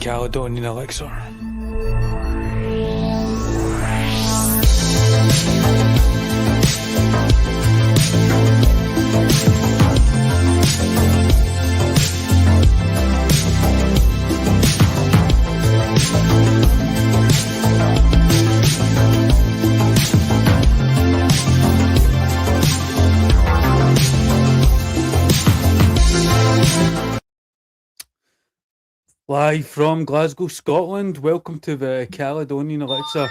Caledonian Elixir. Live from Glasgow, Scotland. Welcome to the Caledonian Elixir.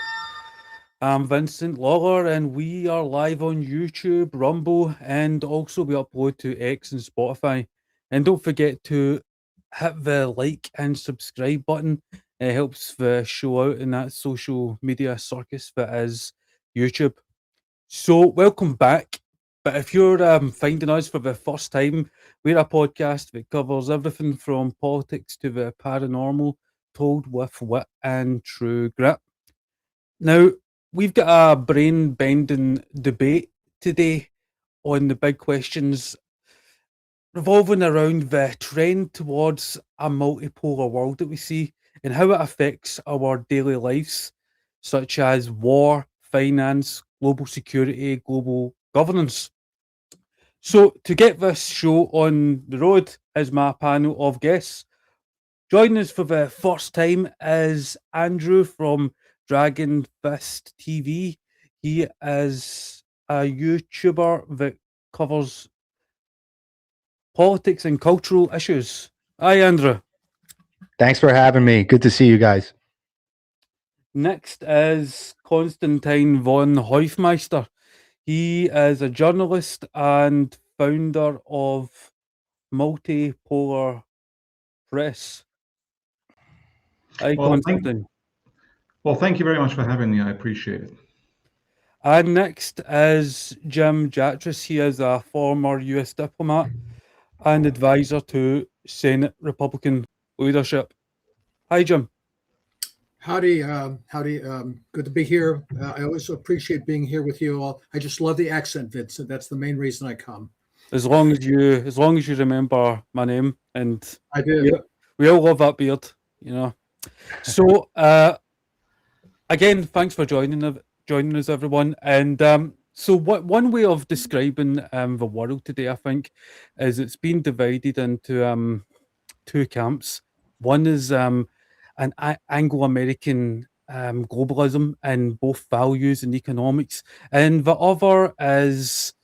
I'm Vincent Lawlor, and we are live on YouTube, Rumble, and also we upload to X and Spotify. And don't forget to hit the like and subscribe button. It helps the show out in that social media circus that is YouTube. So welcome back. But if you're finding us for the first time, we're a podcast that covers everything from politics to the paranormal, told with wit and true grit. Now, we've got a brain-bending debate today on the big questions revolving around the trend towards a multipolar world that we see and how it affects our daily lives, such as war, finance, global security, global governance. So, to get this show on the road is my panel of guests. Joining us for the first time is Andrew from Dragon Fist TV. He is a YouTuber that covers politics and cultural issues. Hi, Andrew. Thanks for having me. Good to see you guys. Next is Constantin Von Hoffmeister. He is a journalist and founder of Multipolarpress. Hi, Constantin. Thank you very much for having me. I appreciate it. And next is Jim Jatras. He is a former US Diplomat and advisor to Senate Republican leadership. Hi, Jim. Howdy. Good to be here. I always appreciate being here with you all. I just love the accent, Vincent. That's the main reason I come. As long as you remember my name, and I do. We all love that beard, you know. So, again, thanks for joining us, everyone. And so, one way of describing the world today, I think, is it's been divided into two camps. One is an Anglo-American globalism in both values and economics, and the other is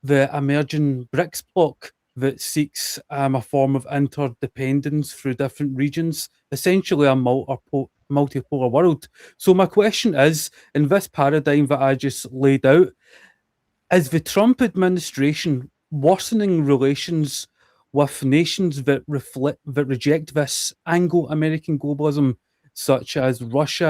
the emerging BRICS bloc that seeks a form of interdependence through different regions, essentially a multipolar world. So my question is, in this paradigm that I just laid out, is the Trump administration worsening relations with nations that reject this Anglo-American globalism, such as Russia,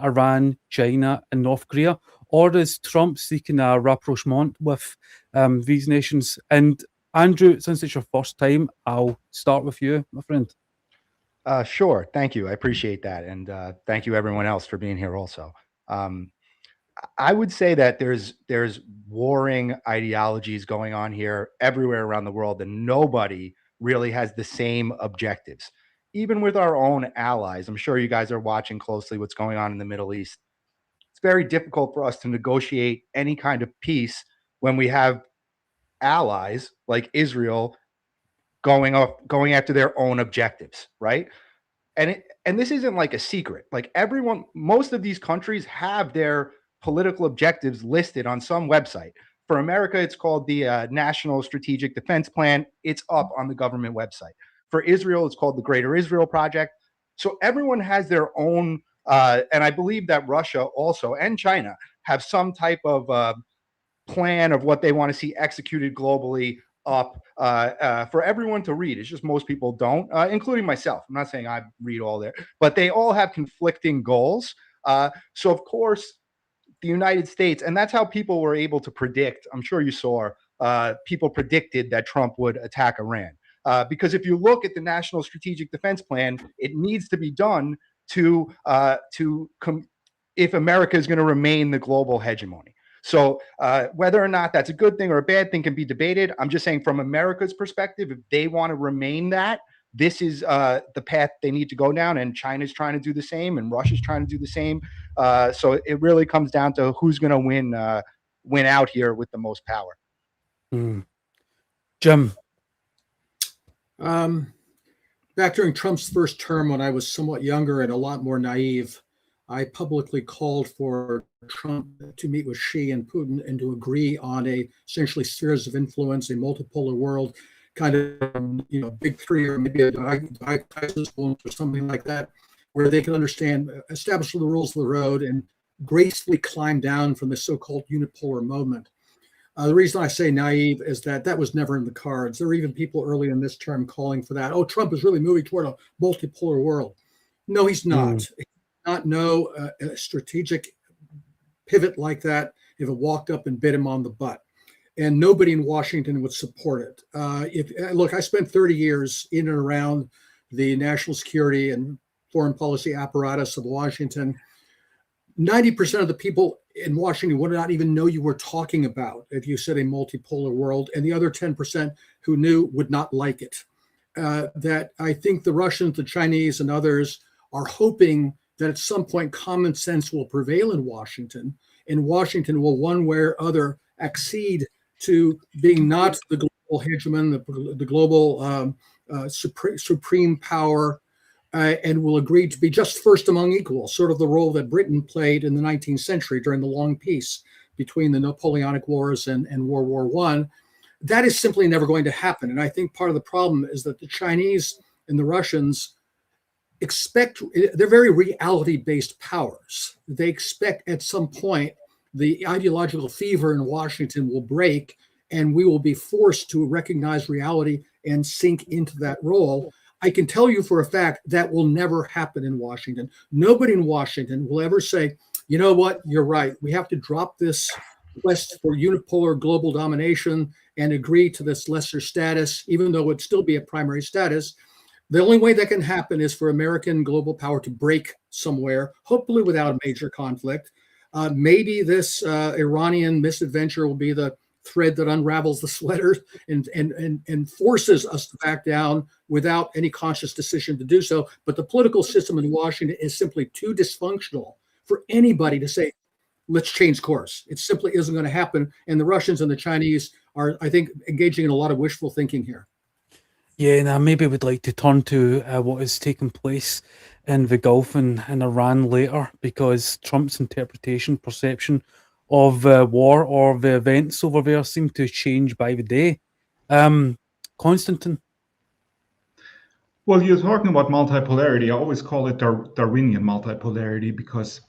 Iran, China, and North Korea? Or is Trump seeking a rapprochement with these nations? And Andrew, since it's your first time, I'll start with you, my friend. Sure. Thank you. I appreciate that. And thank you everyone else for being here also. I would say that there's warring ideologies going on here everywhere around the world, and nobody really has the same objectives. Even with our own allies, I'm sure you guys are watching closely what's going on in the Middle East. It's very difficult for us to negotiate any kind of peace when we have allies like Israel going after their own objectives, right? And this isn't like a secret. Like most of these countries have their political objectives listed on some website. For America, it's called the National Strategic Defense Plan. It's up on the government website. For Israel, it's called the Greater Israel Project. So everyone has their own, and I believe that Russia also and China have some type of plan of what they want to see executed globally up for everyone to read. It's just most people don't, including myself. I'm not saying I read all there, but they all have conflicting goals. So of course, the United States, and that's how people were able to predict. I'm sure you saw people predicted that Trump would attack Iran. Because if you look at the National Strategic Defense Plan, it needs to be done if America is going to remain the global hegemony. So whether or not that's a good thing or a bad thing can be debated. I'm just saying from America's perspective, if they want to remain that, this is the path they need to go down, and China's trying to do the same, and Russia's trying to do the same. So it really comes down to who's going to win out here with the most power. Jim. Back during Trump's first term, when I was somewhat younger and a lot more naive, I publicly called for Trump to meet with Xi and Putin and to agree on a essentially spheres of influence, a multipolar world, kind of, big three, or maybe a crisis or something like that, where they can understand, establish the rules of the road and gracefully climb down from the so-called unipolar moment. The reason I say naive is that was never in the cards. There were even people early in this term calling for that. Oh, Trump is really moving toward a multipolar world. No, he's not. He did not know a strategic pivot like that if it walked up and bit him on the butt. And nobody in Washington would support it. Look, I spent 30 years in and around the national security and foreign policy apparatus of Washington. 90% of the people in Washington would not even know you were talking about if you said a multipolar world, and the other 10% who knew would not like it. That I think the Russians, the Chinese, and others are hoping that at some point common sense will prevail in Washington, and Washington will one way or other accede to being not the global hegemon, the global supreme power, and will agree to be just first among equals, sort of the role that Britain played in the 19th century during the long peace between the Napoleonic Wars and World War I. That is simply never going to happen. And I think part of the problem is that the Chinese and the Russians they're very reality-based powers. They expect at some point the ideological fever in Washington will break and we will be forced to recognize reality and sink into that role. I can tell you for a fact that will never happen in Washington. Nobody in Washington will ever say, you know what, you're right. We have to drop this quest for unipolar global domination and agree to this lesser status, even though it would still be a primary status. The only way that can happen is for American global power to break somewhere, hopefully without a major conflict. Maybe this Iranian misadventure will be the thread that unravels the sweater and forces us to back down without any conscious decision to do so. But the political system in Washington is simply too dysfunctional for anybody to say, let's change course. It simply isn't going to happen. And the Russians and the Chinese are, I think, engaging in a lot of wishful thinking here. Yeah, and I maybe would like to turn to what is taking place in the Gulf and in Iran later, because Trump's interpretation, perception of war or the events over there seem to change by the day. Constantin? Well, you're talking about multipolarity. I always call it Darwinian multipolarity because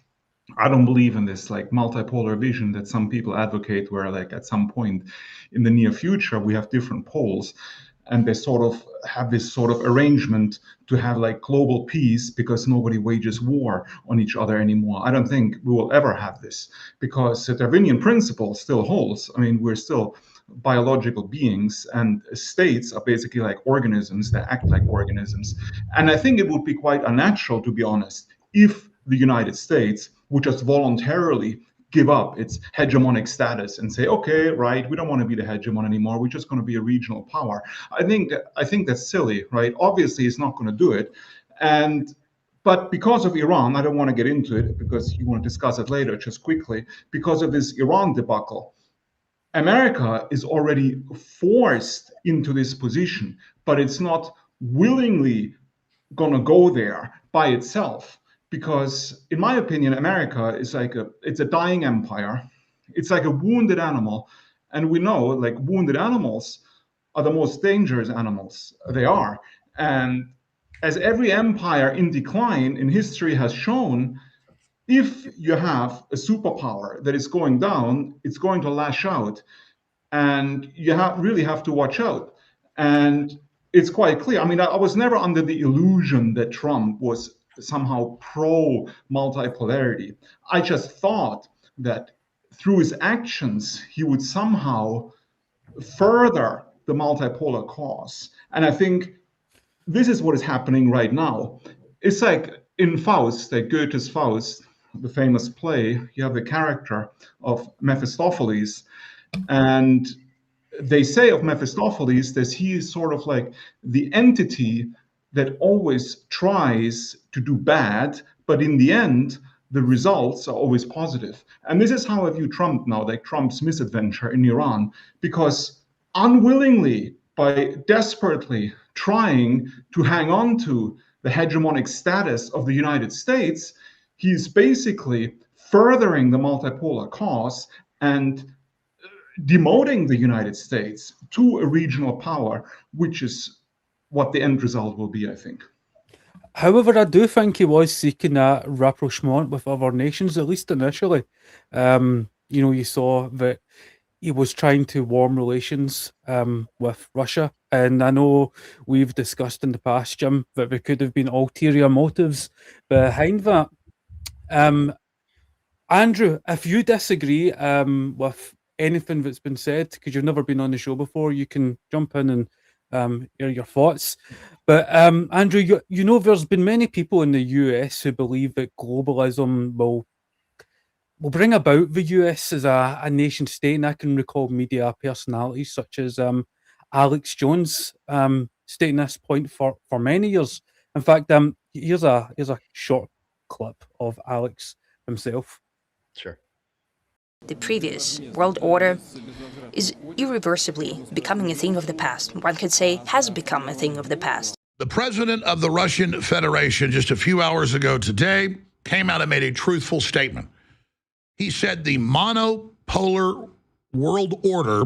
I don't believe in this like multipolar vision that some people advocate, where like at some point in the near future we have different poles and they sort of have this sort of arrangement to have like global peace because nobody wages war on each other anymore. I don't think we will ever have this, because the Darwinian principle still holds. I mean, we're still biological beings, and states are basically like organisms that act like organisms. And I think it would be quite unnatural, to be honest, if the United States would just voluntarily give up its hegemonic status and say, okay, right, we don't want to be the hegemon anymore. We're just going to be a regional power. I think that's silly, right? Obviously, it's not going to do it. But because of Iran, I don't want to get into it because you want to discuss it later, just quickly, because of this Iran debacle, America is already forced into this position, but it's not willingly going to go there by itself. Because in my opinion, America is it's a dying empire. It's like a wounded animal. And we know like wounded animals are the most dangerous animals they are. And as every empire in decline in history has shown, if you have a superpower that is going down, it's going to lash out. And you really have to watch out. And it's quite clear. I mean, I was never under the illusion that Trump was somehow pro multipolarity. I just thought that through his actions, he would somehow further the multipolar cause. And I think this is what is happening right now. It's like in Faust, like Goethe's Faust, the famous play, you have the character of Mephistopheles. And they say of Mephistopheles that he is sort of like the entity that always tries to do bad, but in the end, the results are always positive. And this is how I view Trump now, like Trump's misadventure in Iran, because unwillingly, by desperately trying to hang on to the hegemonic status of the United States, he's basically furthering the multipolar cause and demoting the United States to a regional power, which is what the end result will be, I think. However, I do think he was seeking a rapprochement with other nations, at least initially. You know, you saw that he was trying to warm relations with Russia. And I know we've discussed in the past, Jim, that there could have been ulterior motives behind that. Andrew, if you disagree with anything that's been said, because you've never been on the show before, you can jump in and hear your thoughts. But Andrew, you know, there's been many people in the US who believe that globalism will bring about the US as a nation state. And I can recall media personalities such as Alex Jones stating this point for many years. In fact, here's a short clip of Alex himself. Sure. The previous world order is irreversibly becoming a thing of the past. One could say has become a thing of the past. The president of the Russian Federation just a few hours ago today came out and made a truthful statement. He said the monopolar world order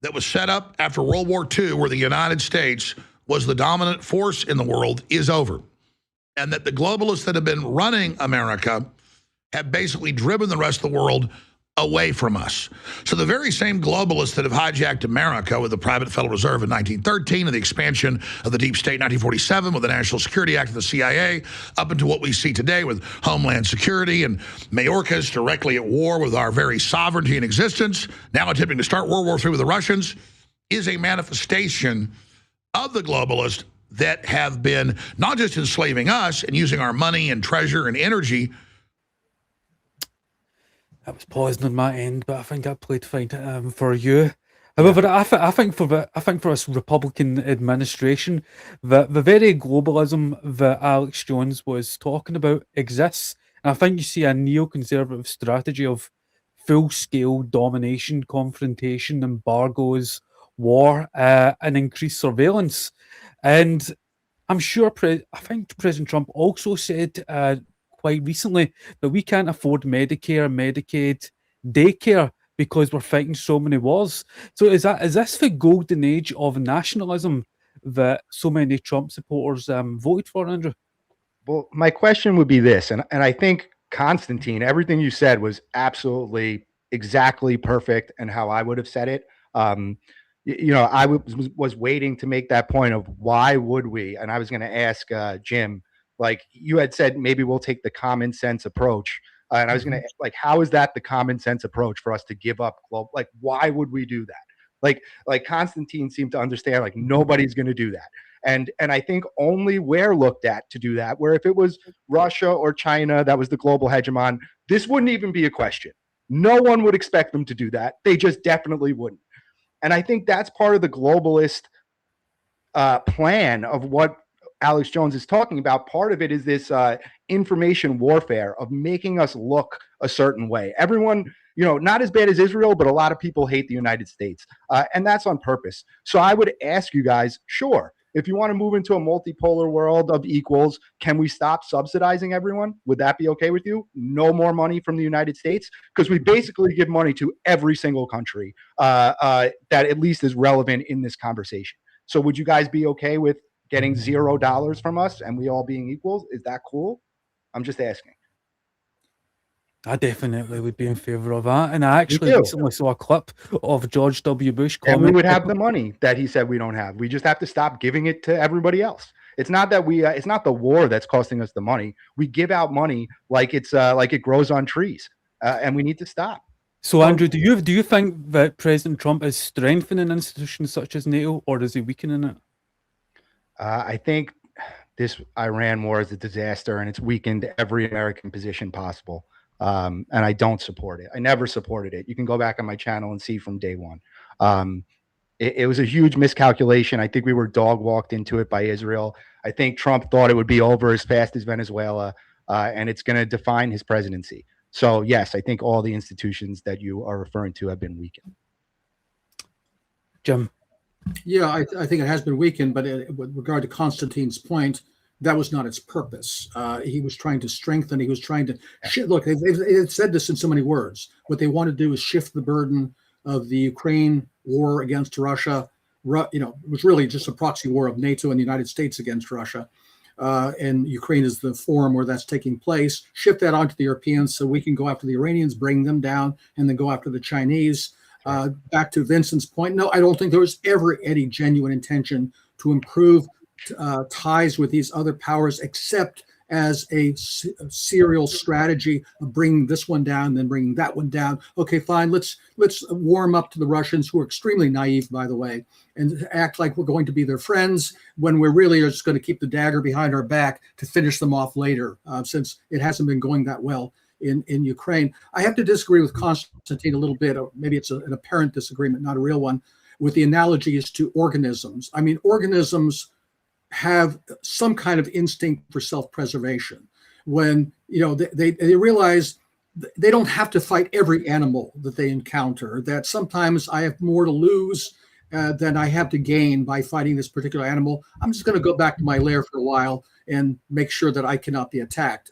that was set up after World War II, where the United States was the dominant force in the world, is over. And that the globalists that have been running America have basically driven the rest of the world away from us. So the very same globalists that have hijacked America with the private Federal Reserve in 1913 and the expansion of the deep state in 1947 with the National Security Act of the CIA, up into what we see today with Homeland Security and Mayorkas directly at war with our very sovereignty and existence, now attempting to start World War III with the Russians, is a manifestation of the globalists that have been not just enslaving us and using our money and treasure and energy. That was pausing on my end, but I think I played fine for you. However, yeah. I think for this Republican administration, the very globalism that Alex Jones was talking about exists. And I think you see a neoconservative strategy of full-scale domination, confrontation, embargoes, war, and increased surveillance. And I'm sure, I think President Trump also said quite recently that we can't afford Medicare, Medicaid, daycare because we're fighting so many wars. So is this the golden age of nationalism that so many Trump supporters voted for, Andrew? Well, my question would be this, and I think, Constantine, everything you said was absolutely exactly perfect and how I would have said it. You know, I was waiting to make that point of why would we? And I was going to ask Jim, like you had said, maybe we'll take the common sense approach. And I was going to like, how is that the common sense approach for us to give up global? Like, why would we do that? Like Constantine seemed to understand, like nobody's going to do that. And I think only we're looked at to do that, where if it was Russia or China that was the global hegemon, this wouldn't even be a question. No one would expect them to do that. They just definitely wouldn't. And I think that's part of the globalist plan of what Alex Jones is talking about. Part of it is this information warfare of making us look a certain way. Everyone, you know, not as bad as Israel, but a lot of people hate the United States. And that's on purpose. So I would ask you guys, sure, if you want to move into a multipolar world of equals, can we stop subsidizing everyone? Would that be okay with you? No more money from the United States? Because we basically give money to every single country that at least is relevant in this conversation. So would you guys be okay with getting $0 from us and we all being equals? Is that cool? I'm just asking. I definitely would be in favor of that. And I actually recently saw a clip of George W. Bush comment. And we would have the money that he said we don't have. We just have to stop giving it to everybody else. It's not that we, it's not the war that's costing us the money. We give out money like it's like it grows on trees, and we need to stop. So, Andrew, do you think that President Trump is strengthening institutions such as NATO, or is he weakening it? I think this Iran war is a disaster, and it's weakened every American position possible. And I don't support it. I never supported it. You can go back on my channel and see from day one. It was a huge miscalculation. I think we were dog walked into it by Israel. I think Trump thought it would be over as fast as Venezuela, and it's going to define his presidency. So yes, I think all the institutions that you are referring to have been weakened. Jim. Yeah, I think it has been weakened, but with regard to Constantine's point, that was not its purpose. He was trying to strengthen. He was trying to look. They've said this in so many words. What they want to do is shift the burden of the Ukraine war against Russia. It was really just a proxy war of NATO and the United States against Russia, and Ukraine is the forum where that's taking place. Shift that onto the Europeans so we can go after the Iranians, bring them down, and then go after the Chinese. Back to Vincent's point, no, I don't think there was ever any genuine intention to improve ties with these other powers, except as a serial strategy of bringing this one down, then bringing that one down. Okay, fine, let's warm up to the Russians, who are extremely naive, by the way, and act like we're going to be their friends when we're really just going to keep the dagger behind our back to finish them off later, since it hasn't been going that well in Ukraine. I have to disagree with Constantine a little bit, or maybe it's an apparent disagreement, not a real one, with the analogies to organisms. I mean, organisms have some kind of instinct for self-preservation. When they realize they don't have to fight every animal that they encounter, that sometimes I have more to lose than I have to gain by fighting this particular animal. I'm just going to go back to my lair for a while and make sure that I cannot be attacked.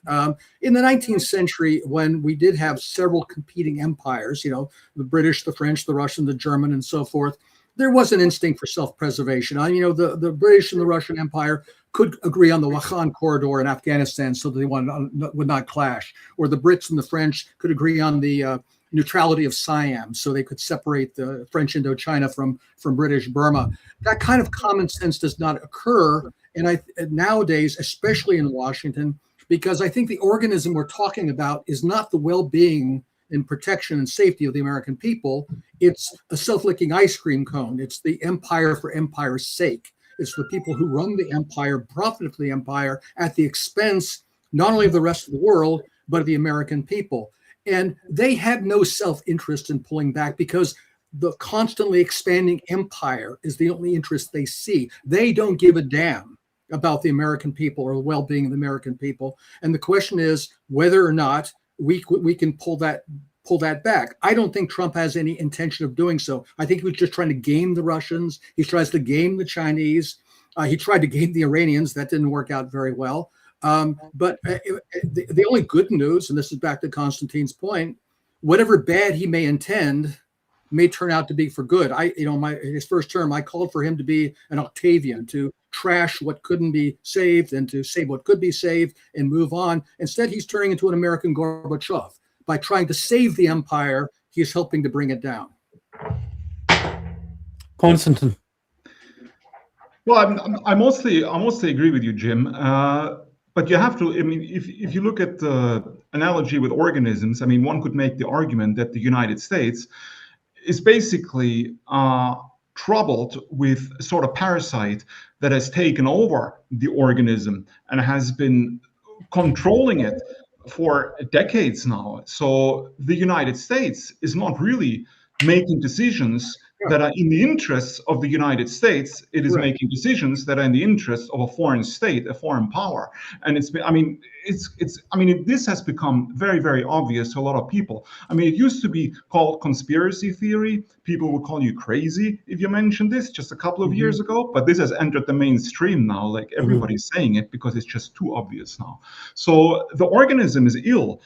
In the 19th century, when we did have several competing empires, the British, the French, the Russian, the German, and so forth, there was an instinct for self-preservation. The British and the Russian Empire could agree on the Wakhan corridor in Afghanistan so that they would not clash, or the Brits and the French could agree on the neutrality of Siam so they could separate the French Indochina from British Burma. That kind of common sense does not occur, and nowadays, especially in Washington, because I think the organism we're talking about is not the well-being and protection and safety of the American people. It's a self-licking ice cream cone. It's the empire for empire's sake. It's the people who run the empire, profit for the empire at the expense not only of the rest of the world, but of the American people. And they have no self-interest in pulling back, because the constantly expanding empire is the only interest they see. They don't give a damn about the American people or the well-being of the American people. And the question is whether or not we can pull that back. I don't think Trump has any intention of doing so. I think he was just trying to game the Russians. He tries to game the Chinese. He tried to game the Iranians. That didn't work out very well. But the only good news, and this is back to Constantine's point, whatever bad he may intend may turn out to be for good. His first term, I called for him to be an Octavian, to trash what couldn't be saved and to save what could be saved and move on. Instead, he's turning into an American Gorbachev. By trying to save the empire, he's helping to bring it down. Constantin. Well, I mostly agree with you, Jim. But you have to, if you look at the analogy with organisms, one could make the argument that the United States is basically troubled with a sort of parasite that has taken over the organism and has been controlling it for decades now. So the United States is not really making decisions that are in the interests of the United States. It is making decisions that are in the interests of a foreign state, a foreign power. And this has become very, very obvious to a lot of people. It used to be called conspiracy theory. People would call you crazy if you mentioned this just a couple of years ago, but this has entered the mainstream now. Like everybody's saying it because it's just too obvious now. So the organism is ill.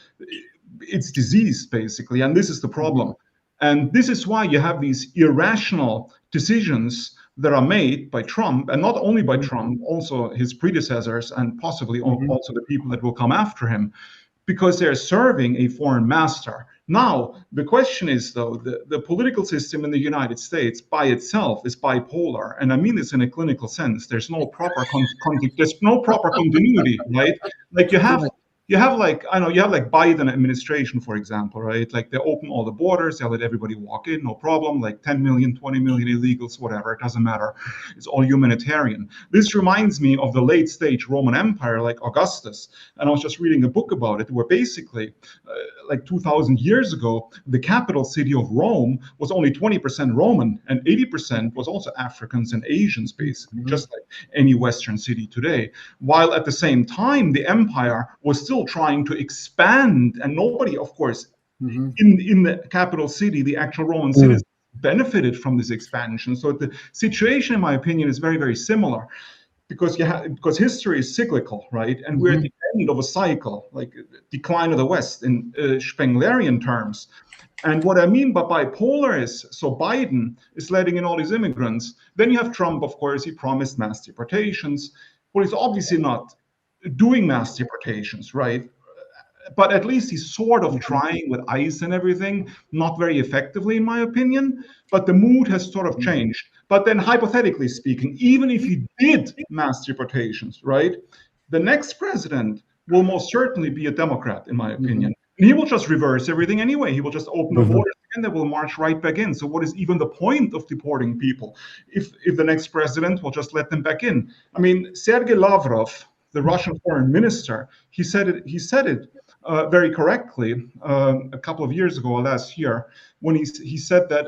It's diseased basically, and this is the problem. And this is why you have these irrational decisions that are made by Trump, and not only by Trump, also his predecessors, and possibly also the people that will come after him, because they're serving a foreign master. Now, the question is, though, the political system in the United States by itself is bipolar. And I mean this in a clinical sense. There's no proper there's no proper continuity, right? Like you have you have like, I know you have like Biden administration, for example, right? Like they open all the borders, they let everybody walk in, no problem. Like 10 million, 20 million illegals, whatever, it doesn't matter. It's all humanitarian. This reminds me of the late stage Roman Empire, like Augustus. And I was just reading a book about it, where basically, like 2,000 years ago, the capital city of Rome was only 20% Roman, and 80% was also Africans and Asians, basically, just like any Western city today. While at the same time, the empire was still trying to expand, and nobody, of course, in the capital city, the actual Roman cities, benefited from this expansion. So the situation, in my opinion, is very, very similar, because history is cyclical, right? And we're at the end of a cycle, like decline of the West in Spenglerian terms. And what I mean by bipolar is, so Biden is letting in all these immigrants. Then you have Trump, of course, he promised mass deportations. Well, he's obviously not doing mass deportations, right? But at least he's sort of trying with ICE and everything, not very effectively, in my opinion. But the mood has sort of changed. But then, hypothetically speaking, even if he did mass deportations, right, the next president will most certainly be a Democrat, in my opinion. And he will just reverse everything anyway. He will just open the borders and they will march right back in. So what is even the point of deporting people if the next president will just let them back in? I mean, Sergei Lavrov, the Russian foreign minister, he said it very correctly a couple of years ago, last year, when he said that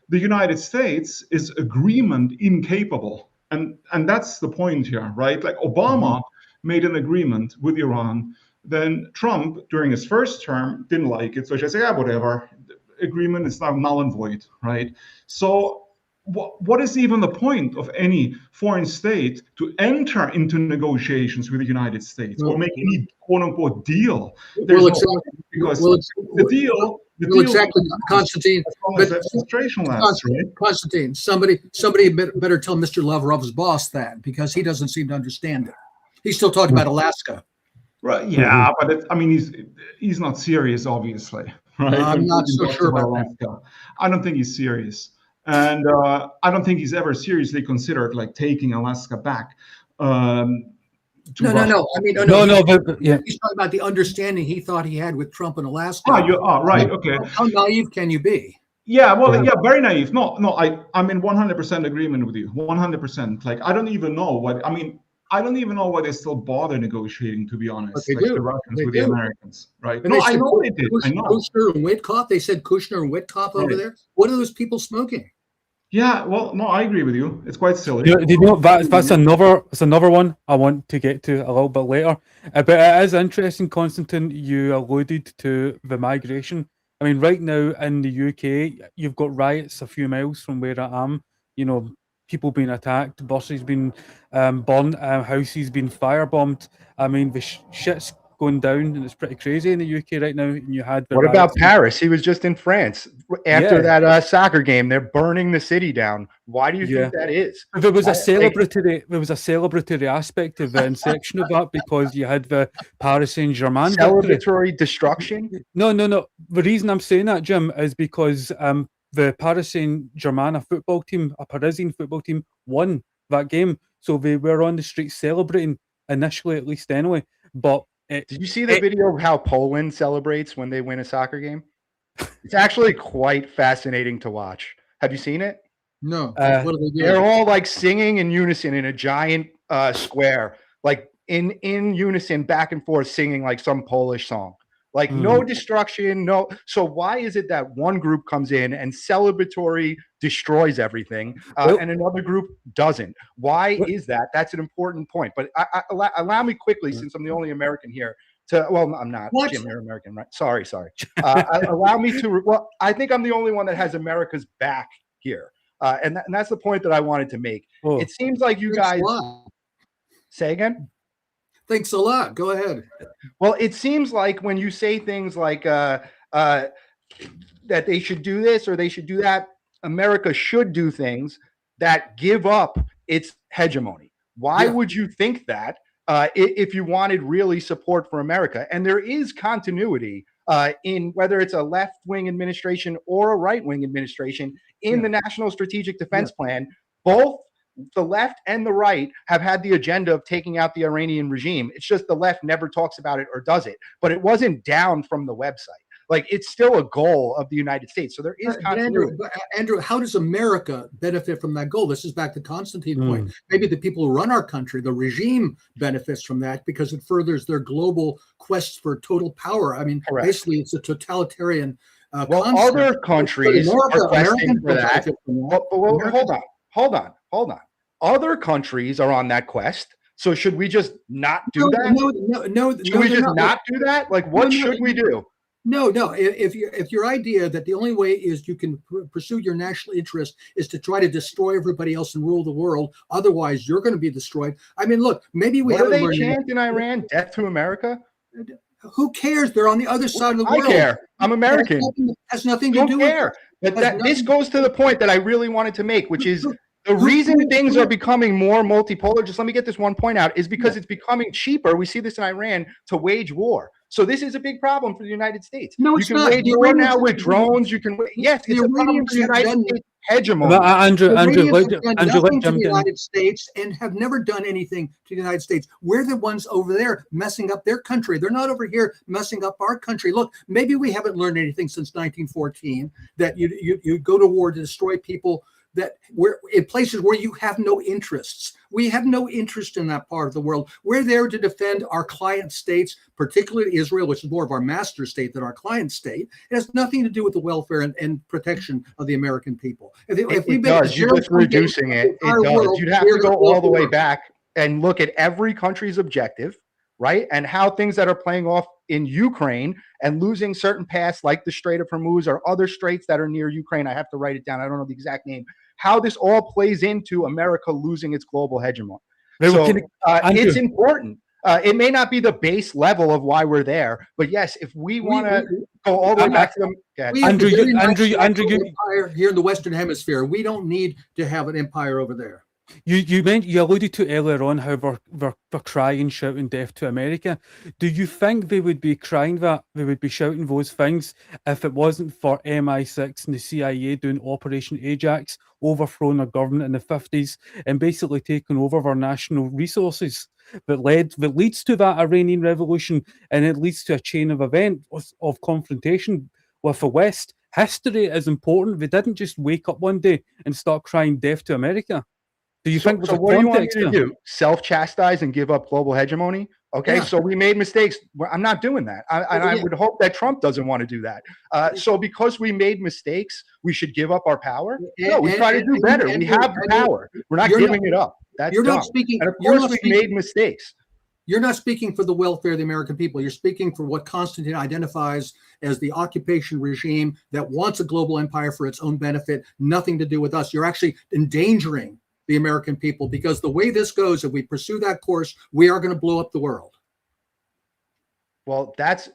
the United States is agreement incapable. And that's the point here, right? Like Obama made an agreement with Iran. Then Trump, during his first term, didn't like it. So he said, yeah, whatever. The agreement is now null and void, right? So what is even the point of any foreign state to enter into negotiations with the United States or make any quote-unquote deal? Because the deal exactly, Constantine. But administration lasts, right? Constantine, somebody better tell Mr. Lavrov's boss that, because he doesn't seem to understand it. He's still talking about Alaska. Right. Yeah, but I mean, he's not serious, obviously. Right. I'm not so sure about that. I don't think he's serious, and I don't think he's ever seriously considered like taking Alaska back. No. I mean, no. But yeah, he's talking about the understanding he thought he had with Trump and Alaska. Right. Okay. How naive can you be? Yeah, well, yeah, very naive. No, I'm in 100% agreement with you. 100%. Like, I don't even know why they still bother negotiating, to be honest. But the Russians with the Americans, right? And no, I know they did. I know. Kushner and Witkoff. They said Kushner and Witkoff over there. What are those people smoking? Yeah, well, no, I agree with you. It's quite silly. Do you know that's another one I want to get to a little bit later. But it is interesting, Constantine. You alluded to the migration. I mean, right now in the UK, you've got riots a few miles from where I am. You know, people being attacked, buses being burnt, houses being firebombed. I mean, the shit's going down, and it's pretty crazy in the UK right now. And you had what about Paris? He was just in France after that soccer game. They're burning the city down. Why do you think that is? There was a celebratory aspect of the inception of that, because you had the Paris Saint-Germain celebratory destruction. No. The reason I'm saying that, Jim, is because the Paris Saint-Germain, a Parisian football team, won that game. So they were on the street celebrating initially, at least anyway. But did you see the video of how Poland celebrates when they win a soccer game? It's actually quite fascinating to watch. Have you seen it? No. What do they do? They're all like singing in unison in a giant square, like in unison, back and forth, singing like some Polish song. Like no destruction, no. So why is it that one group comes in and celebratory destroys everything, and another group doesn't? Why is that? That's an important point. But allow me quickly, since I'm the only American here, I'm not. What? Jim, you're American, right? Sorry. Allow me to. Well, I think I'm the only one that has America's back here, and that's the point that I wanted to make. It seems like you guys. Say again. Thanks a lot. Go ahead. Well, it seems like when you say things like that they should do this or they should do that, America should do things that give up its hegemony. Why would you think that if you wanted really support for America? And there is continuity in whether it's a left-wing administration or a right-wing administration in the National Strategic Defense Plan. Both the left and the right have had the agenda of taking out the Iranian regime. It's just the left never talks about it or does it. But it wasn't down from the website. Like, it's still a goal of the United States. So there is continuity. Andrew, how does America benefit from that goal? This is back to Constantine's point. Maybe the people who run our country, the regime, benefits from that because it furthers their global quest for total power. I mean, basically, it's a totalitarian concept. Other countries are questing for that. Hold on. Other countries are on that quest. So should we just not do that? No. Should we just not do that? Like, what should we do? No. If your idea that the only way is you can pursue your national interest is to try to destroy everybody else and rule the world, otherwise you're going to be destroyed. I mean, look, maybe we haven't learned. What do they chant in Iran? Death to America? Who cares? They're on the other side of the world. I care. I'm American. Has nothing to do with it. But this goes to the point that I really wanted to make, which is the reason things are becoming more multipolar, just let me get this one point out, is because it's becoming cheaper. We see this in Iran to wage war. So this is a big problem for the United States. No, it's not. You can wage war now with drones. You can, yes, it's a problem for the United States hegemony. Andrew, nothing to the United States and have never done anything to the United States. We're the ones over there messing up their country. They're not over here messing up our country. Look, maybe we haven't learned anything since 1914 that you go to war to destroy people that we're in places where you have no interests. We have no interest in that part of the world. We're there to defend our client states, particularly Israel, which is more of our master state than our client state. It has nothing to do with the welfare and protection of the American people. If we does. You're just reducing it. It does. World, you'd have to go all the way back and look at every country's objective, right? And how things that are playing off in Ukraine and losing certain paths like the Strait of Hormuz or other straits that are near Ukraine. I have to write it down. I don't know the exact name. How this all plays into America losing its global hegemony. So it's important. It may not be the base level of why we're there, but yes, if we want to go all the way back to them. Andrew, empire here in the Western Hemisphere. We don't need to have an empire over there. You alluded to earlier on how we're crying, shouting death to America. Do you think they would be crying that, they would be shouting those things if it wasn't for MI6 and the CIA doing Operation Ajax, overthrowing our government in the 50s and basically taking over our national resources that leads to that Iranian revolution, and it leads to a chain of events of confrontation with the West? History is important. They didn't just wake up one day and start crying death to America. Do you think? So what do you want me to do? Self-chastise and give up global hegemony? Okay, yeah. So we made mistakes. I'm not doing that. I would hope that Trump doesn't want to do that. So because we made mistakes, we should give up our power? No, we try to do better. We have the power. We're not giving it up. That's you're dumb. Not speaking. And of course, we made mistakes. You're not speaking for the welfare of the American people. You're speaking for what Constantine identifies as the occupation regime that wants a global empire for its own benefit, nothing to do with us. You're actually endangering the American people, because the way this goes, if we pursue that course, we are going to blow up the world. Well, that's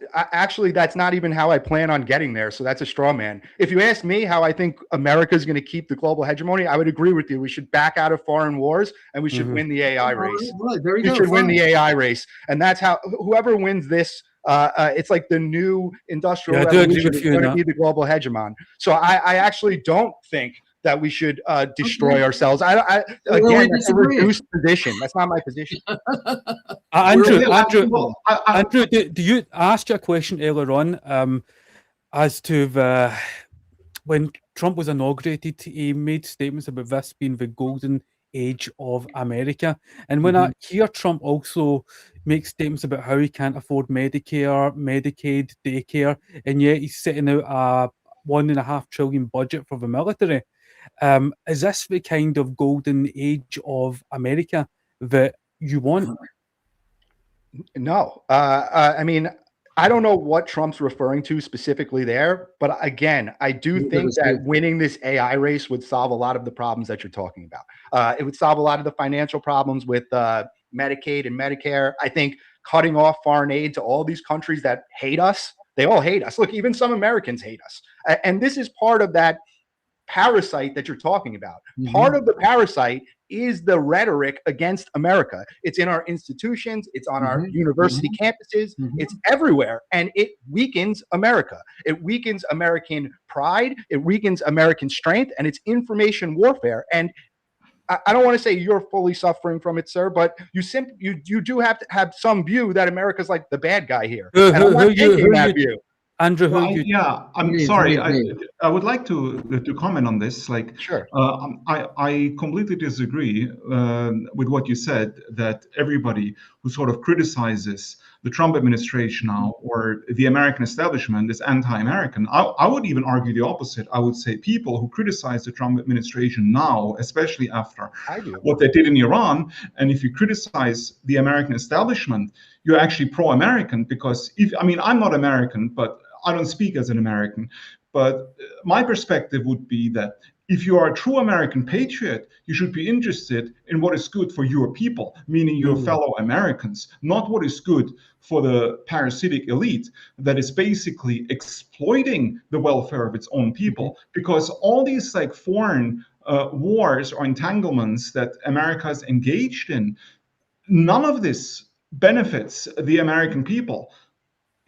not even how I plan on getting there. So that's a straw man. If you ask me how I think America is going to keep the global hegemony, I would agree with you. We should back out of foreign wars and we should win the AI race. We should win the AI race. And that's how whoever wins this, it's like the new industrial revolution is going to be the global hegemon. So I actually don't think that we should destroy ourselves. Again, that's a reduced position. That's not my position. Andrew, I asked you a question earlier on as to when Trump was inaugurated, he made statements about this being the golden age of America. And when I hear Trump also make statements about how he can't afford Medicare, Medicaid, daycare, and yet he's setting out a $1.5 trillion budget for the military. Is this the kind of golden age of America that you want? No. I mean, I don't know what Trump's referring to specifically there, but again, I do think that winning this AI race would solve a lot of the problems that you're talking about. It would solve a lot of the financial problems with Medicaid and Medicare. I think cutting off foreign aid to all these countries that hate us, they all hate us. Look, even some Americans hate us. And this is part of that parasite that you're talking about. Part of the parasite is the rhetoric against America. It's in our institutions, it's on our university campuses, it's everywhere, and it weakens America. It weakens American pride, it weakens American strength, and it's information warfare. And I don't want to say you're fully suffering from it, sir, but you do have to have some view that America's like the bad guy here. And I'm not taking that view. Andrew, I'm sorry. I would like to comment on this. Like, sure. I completely disagree with what you said, that everybody who sort of criticizes the Trump administration now or the American establishment is anti-American. I would even argue the opposite. I would say people who criticize the Trump administration now, especially after what they did in Iran, and if you criticize the American establishment, you're actually pro-American, because I'm not American, but I don't speak as an American. But my perspective would be that if you are a true American patriot, you should be interested in what is good for your people, meaning your fellow Americans, not what is good for the parasitic elite that is basically exploiting the welfare of its own people. Because all these like foreign wars or entanglements that America is engaged in, none of this benefits the American people.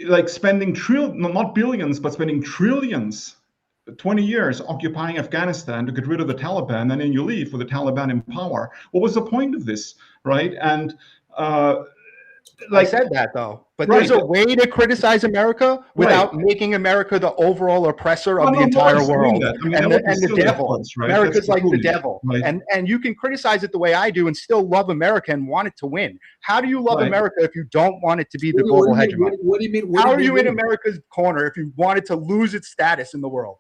Like spending not billions, but spending trillions, 20 years occupying Afghanistan to get rid of the Taliban, and then you leave with the Taliban in power. What was the point of this, right? And I said that though, but there's a way to criticize America without making America the overall oppressor of the entire world and the devil. Right? America's like the devil, and you can criticize it the way I do and still love America and want it to win. How do you love America if you don't want it to be the global hegemon? What do you mean? How are you in America's corner if you want it to lose its status in the world?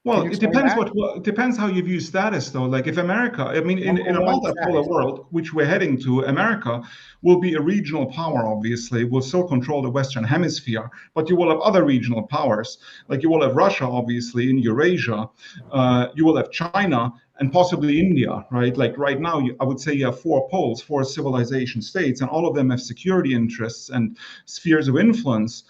Well, it depends it depends how you view status, though. Like if America, in a multipolar world, which we're heading to, America will be a regional power, obviously, will still control the Western Hemisphere, but you will have other regional powers. Like you will have Russia, obviously, in Eurasia, you will have China, and possibly India, right? Like right now, I would say you have four poles, four civilization states, and all of them have security interests and spheres of influence.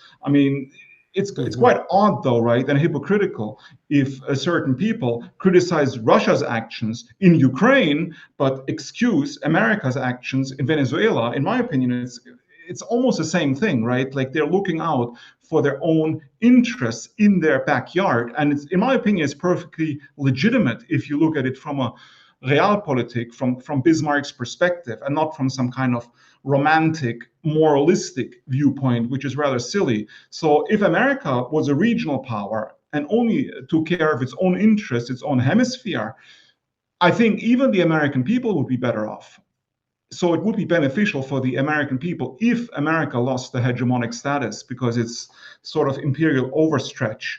It's quite odd, though, right, and hypocritical if certain people criticize Russia's actions in Ukraine, but excuse America's actions in Venezuela. In my opinion, it's almost the same thing, right? Like they're looking out for their own interests in their backyard. And in my opinion, it's perfectly legitimate if you look at it from a realpolitik, from Bismarck's perspective, and not from some kind of romantic, moralistic viewpoint, which is rather silly. So if America was a regional power and only took care of its own interests, its own hemisphere, I think even the American people would be better off. So it would be beneficial for the American people if America lost the hegemonic status, because it's sort of imperial overstretch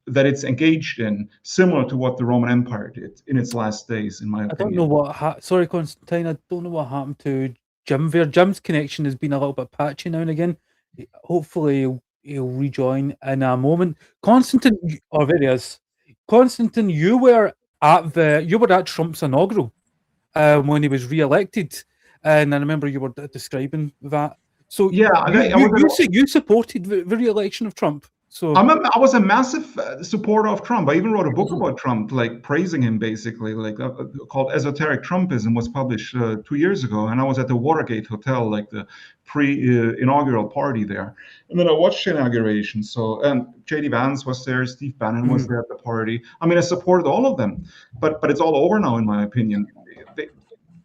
that it's engaged in, similar to what the Roman Empire did in its last days, in my opinion. I don't know what sorry, Constantine, I don't know what happened to Jim there. Jim's connection has been a little bit patchy now and again. Hopefully he'll rejoin in a moment. Constantine, there he is. Constantine, you were at Trump's inaugural when he was re-elected, and I remember you were describing that. So yeah, you supported the re-election of Trump. So I was a massive supporter of Trump. I even wrote a book about Trump, like praising him, basically, like called Esoteric Trumpism, was published 2 years ago. And I was at the Watergate Hotel, like the pre-inaugural party there. And then I watched the inauguration. So, and J.D. Vance was there, Steve Bannon was there at the party. I supported all of them, but it's all over now, in my opinion.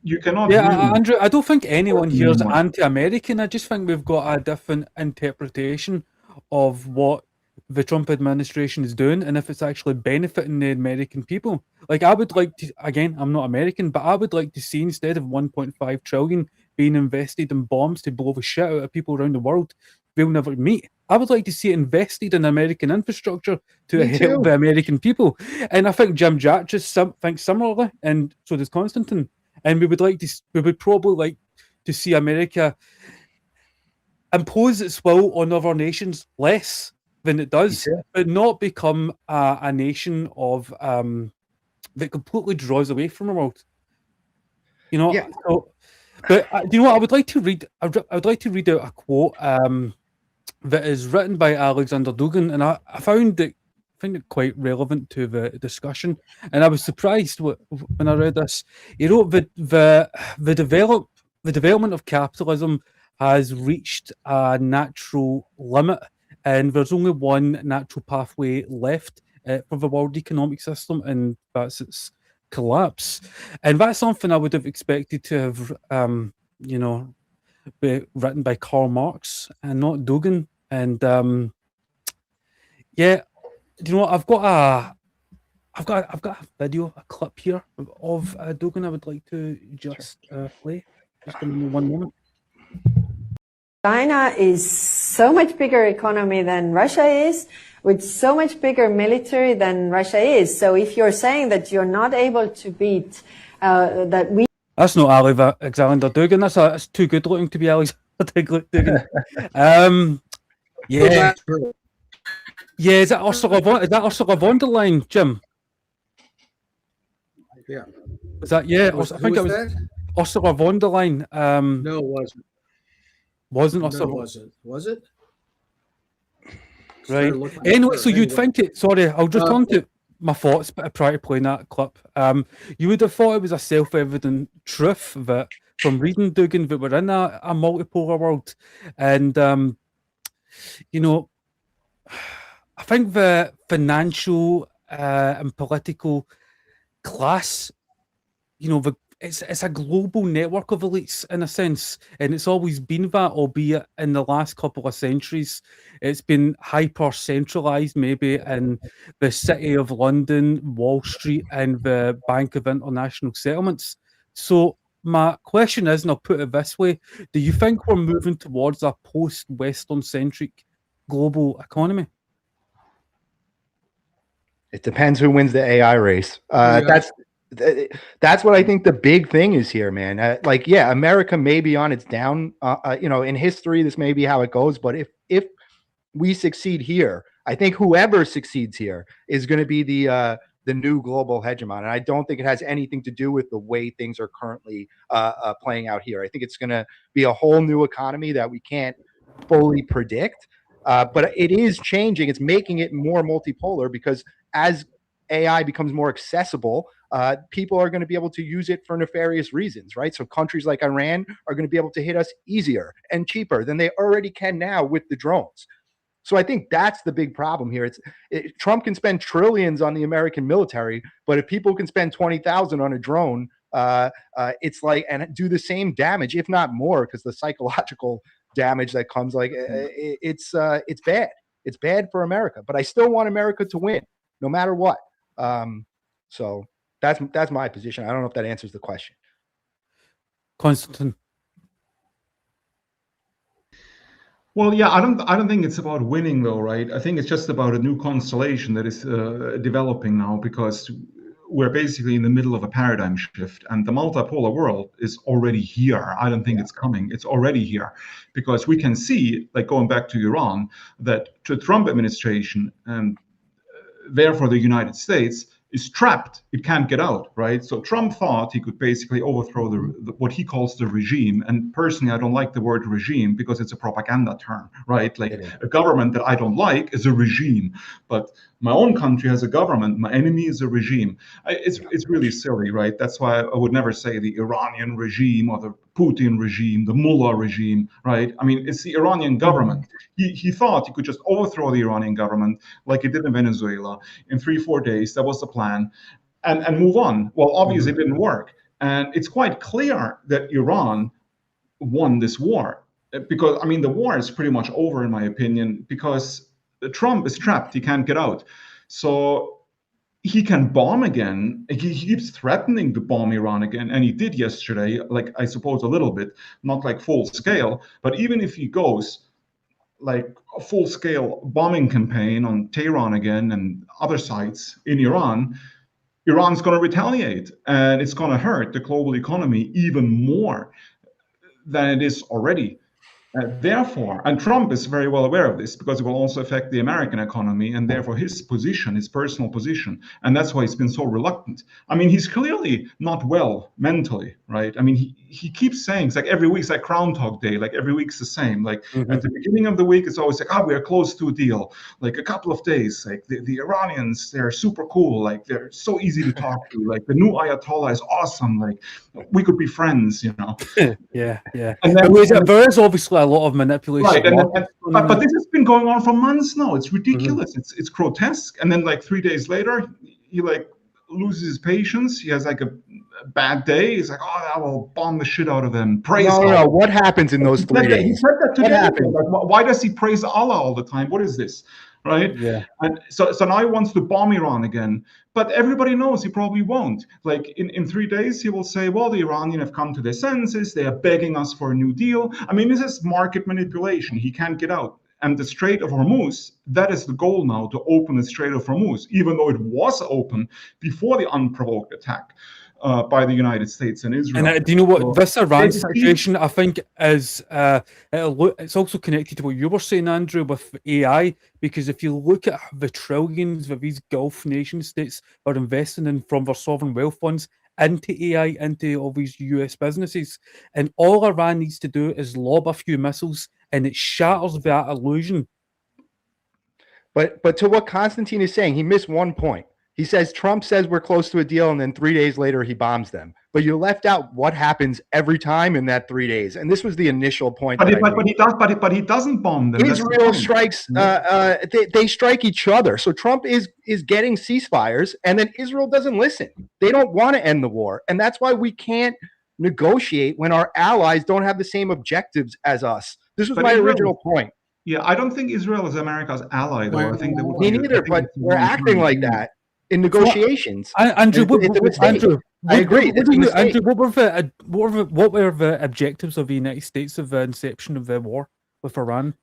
You cannot. Yeah, really, Andrew, I don't think anyone here is anti-American. I just think we've got a different interpretation of what the Trump administration is doing, and if it's actually benefiting the American people. Like, I would like to, again, I'm not American, but I would like to see, instead of 1.5 trillion being invested in bombs to blow the shit out of people around the world we'll never meet, I would like to see it invested in American infrastructure to help the American people. And I think Jim Jatras thinks similarly, and so does Constantine. And we would probably like to see America impose its will on other nations less than it does, but not become a nation of that completely draws away from the world. You know. Yeah. So, but you know what? I would like to read. I would like to read out a quote that is written by Alexander Dugin, and I found it quite relevant to the discussion, and I was surprised when I read this. He wrote that the development of capitalism has reached a natural limit, and there's only one natural pathway left for the world economic system, and that's its collapse. And that's something I would have expected to have, you know, be written by Karl Marx and not Dugin. And yeah, you know, I've got a video, a clip here of Dugin I would like to just play. Just give me one moment. China is so much bigger economy than Russia is, with so much bigger military than Russia is. So if you're saying that you're not able to beat that we... That's not Alexander Dugin. That's too good looking to be Alexander Dugin. Yeah. Yeah, is that Ursula von der Leyen, Jim? Yeah. Is that, yeah? I think it was that? Ursula von der Leyen. No, it wasn't. Wasn't No, Ursula? it wasn't. Was it? Right. Anyway, so you'd think it. Sorry, I'll just turn to my thoughts prior to playing that clip. You would have thought it was a self-evident truth that from reading Dugin that we're in a multipolar world, and you know, I think the financial and political class, you know, it's a global network of elites in a sense, and it's always been that, albeit in the last couple of centuries, it's been hyper-centralised maybe in the City of London, Wall Street, and the Bank of International Settlements. So my question is, and I'll put it this way, do you think we're moving towards a post-Western-centric global economy? It depends who wins the AI race. That's what I think the big thing is here, man. Like, yeah, America may be on its down. You know, in history, this may be how it goes. But if we succeed here, I think whoever succeeds here is going to be the new global hegemon. And I don't think it has anything to do with the way things are currently playing out here. I think it's going to be a whole new economy that we can't fully predict. But it is changing. It's making it more multipolar because as AI becomes more accessible, people are going to be able to use it for nefarious reasons, right? So countries like Iran are going to be able to hit us easier and cheaper than they already can now with the drones. So I think that's the big problem here. Trump can spend trillions on the American military, but if people can spend 20,000 on a drone, it's like, and do the same damage, if not more, because the psychological damage that comes, like, it's bad. It's bad for America, but I still want America to win no matter what. So that's my position. I don't know if that answers the question. Constantin. Well, yeah, I don't think it's about winning though, right? I think it's just about a new constellation that is developing now, because we're basically in the middle of a paradigm shift, and the multipolar world is already here. I don't think it's coming. It's already here, because we can see, like going back to Iran, that the Trump administration and therefore the United States is trapped. It can't get out, right? So Trump thought he could basically overthrow the what he calls the regime. And personally, I don't like the word regime because it's a propaganda term, right? Like a government that I don't like is a regime. But my own country has a government. My enemy is a regime. It's really silly, right? That's why I would never say the Iranian regime or the Putin regime, the mullah regime, right? I mean, it's the Iranian government. He thought he could just overthrow the Iranian government like he did in Venezuela in 3-4 days. That was the plan, and move on. Well, obviously it didn't work. And it's quite clear that Iran won this war, because, I mean, the war is pretty much over, in my opinion, because Trump is trapped. He can't get out. So he can bomb again. He keeps threatening to bomb Iran again. And he did yesterday, like, I suppose a little bit, not like full scale. But even if he goes like a full scale bombing campaign on Tehran again and other sites in Iran, Iran's going to retaliate, and it's going to hurt the global economy even more than it is already. Therefore, and Trump is very well aware of this, because it will also affect the American economy, and therefore his position, his personal position. And that's why he's been so reluctant. I mean, he's clearly not well mentally, right? I mean, he keeps saying, it's like every week's like Groundhog Day, like every week's the same. Like at the beginning of the week, it's always like, we are close to a deal. Like a couple of days, like the Iranians, they're super cool. Like they're so easy to talk to. Like the new Ayatollah is awesome. Like we could be friends, you know? Yeah. And then, there is obviously a lot of manipulation. Right, but this has been going on for months now. It's ridiculous. It's grotesque. And then like 3 days later, he like loses his patience. He has like a bad day. He's like, oh, I will bomb the shit out of them. Praise No. What happens in those 3 days? He said that today. What happened? Like, why does he praise Allah all the time? What is this? Right? Yeah. And so now he wants to bomb Iran again. But everybody knows he probably won't. Like in 3 days, he will say, well, the Iranians have come to their senses. They are begging us for a new deal. I mean, this is market manipulation. He can't get out. And the Strait of Hormuz, that is the goal now, to open the Strait of Hormuz, even though it was open before the unprovoked attack by the United States and Israel. And do you know what? So This Iran basically- situation, I think, is it's also connected to what you were saying, Andrew, with AI, because if you look at the trillions that these Gulf nation states are investing in from their sovereign wealth funds into AI, into all these US businesses, and all Iran needs to do is lob a few missiles, and it shatters that illusion. But to what Constantine is saying, he missed one point. He says Trump says we're close to a deal, and then 3 days later he bombs them. But you left out what happens every time in that 3 days, and this was the initial point. But he doesn't bomb them. Israel strikes. They strike each other. So Trump is getting ceasefires, and then Israel doesn't listen. They don't want to end the war, and that's why we can't negotiate when our allies don't have the same objectives as us. This was my original point. Yeah, I don't think Israel is America's ally, though. I think they would. Me neither, but we're acting like that in negotiations. Andrew, I agree. Andrew, what were the objectives of the United States of the inception of the war with Iran?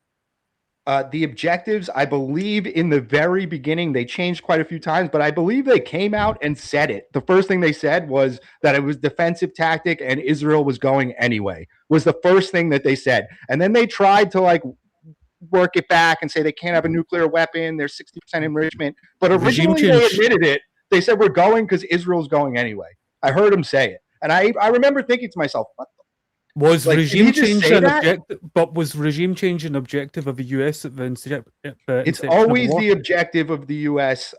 The objectives, I believe, in the very beginning, they changed quite a few times, but I believe they came out and said it. The first thing they said was that it was defensive tactic and Israel was going anyway, was the first thing that they said. And then they tried to work it back and say they can't have a nuclear weapon. There's 60% enrichment. But originally they admitted it. They said we're going because Israel's going anyway. I heard them say it. And I remember thinking to myself, what the Was regime change an objective? But was regime change an objective of the US at the It's always the objective of the US.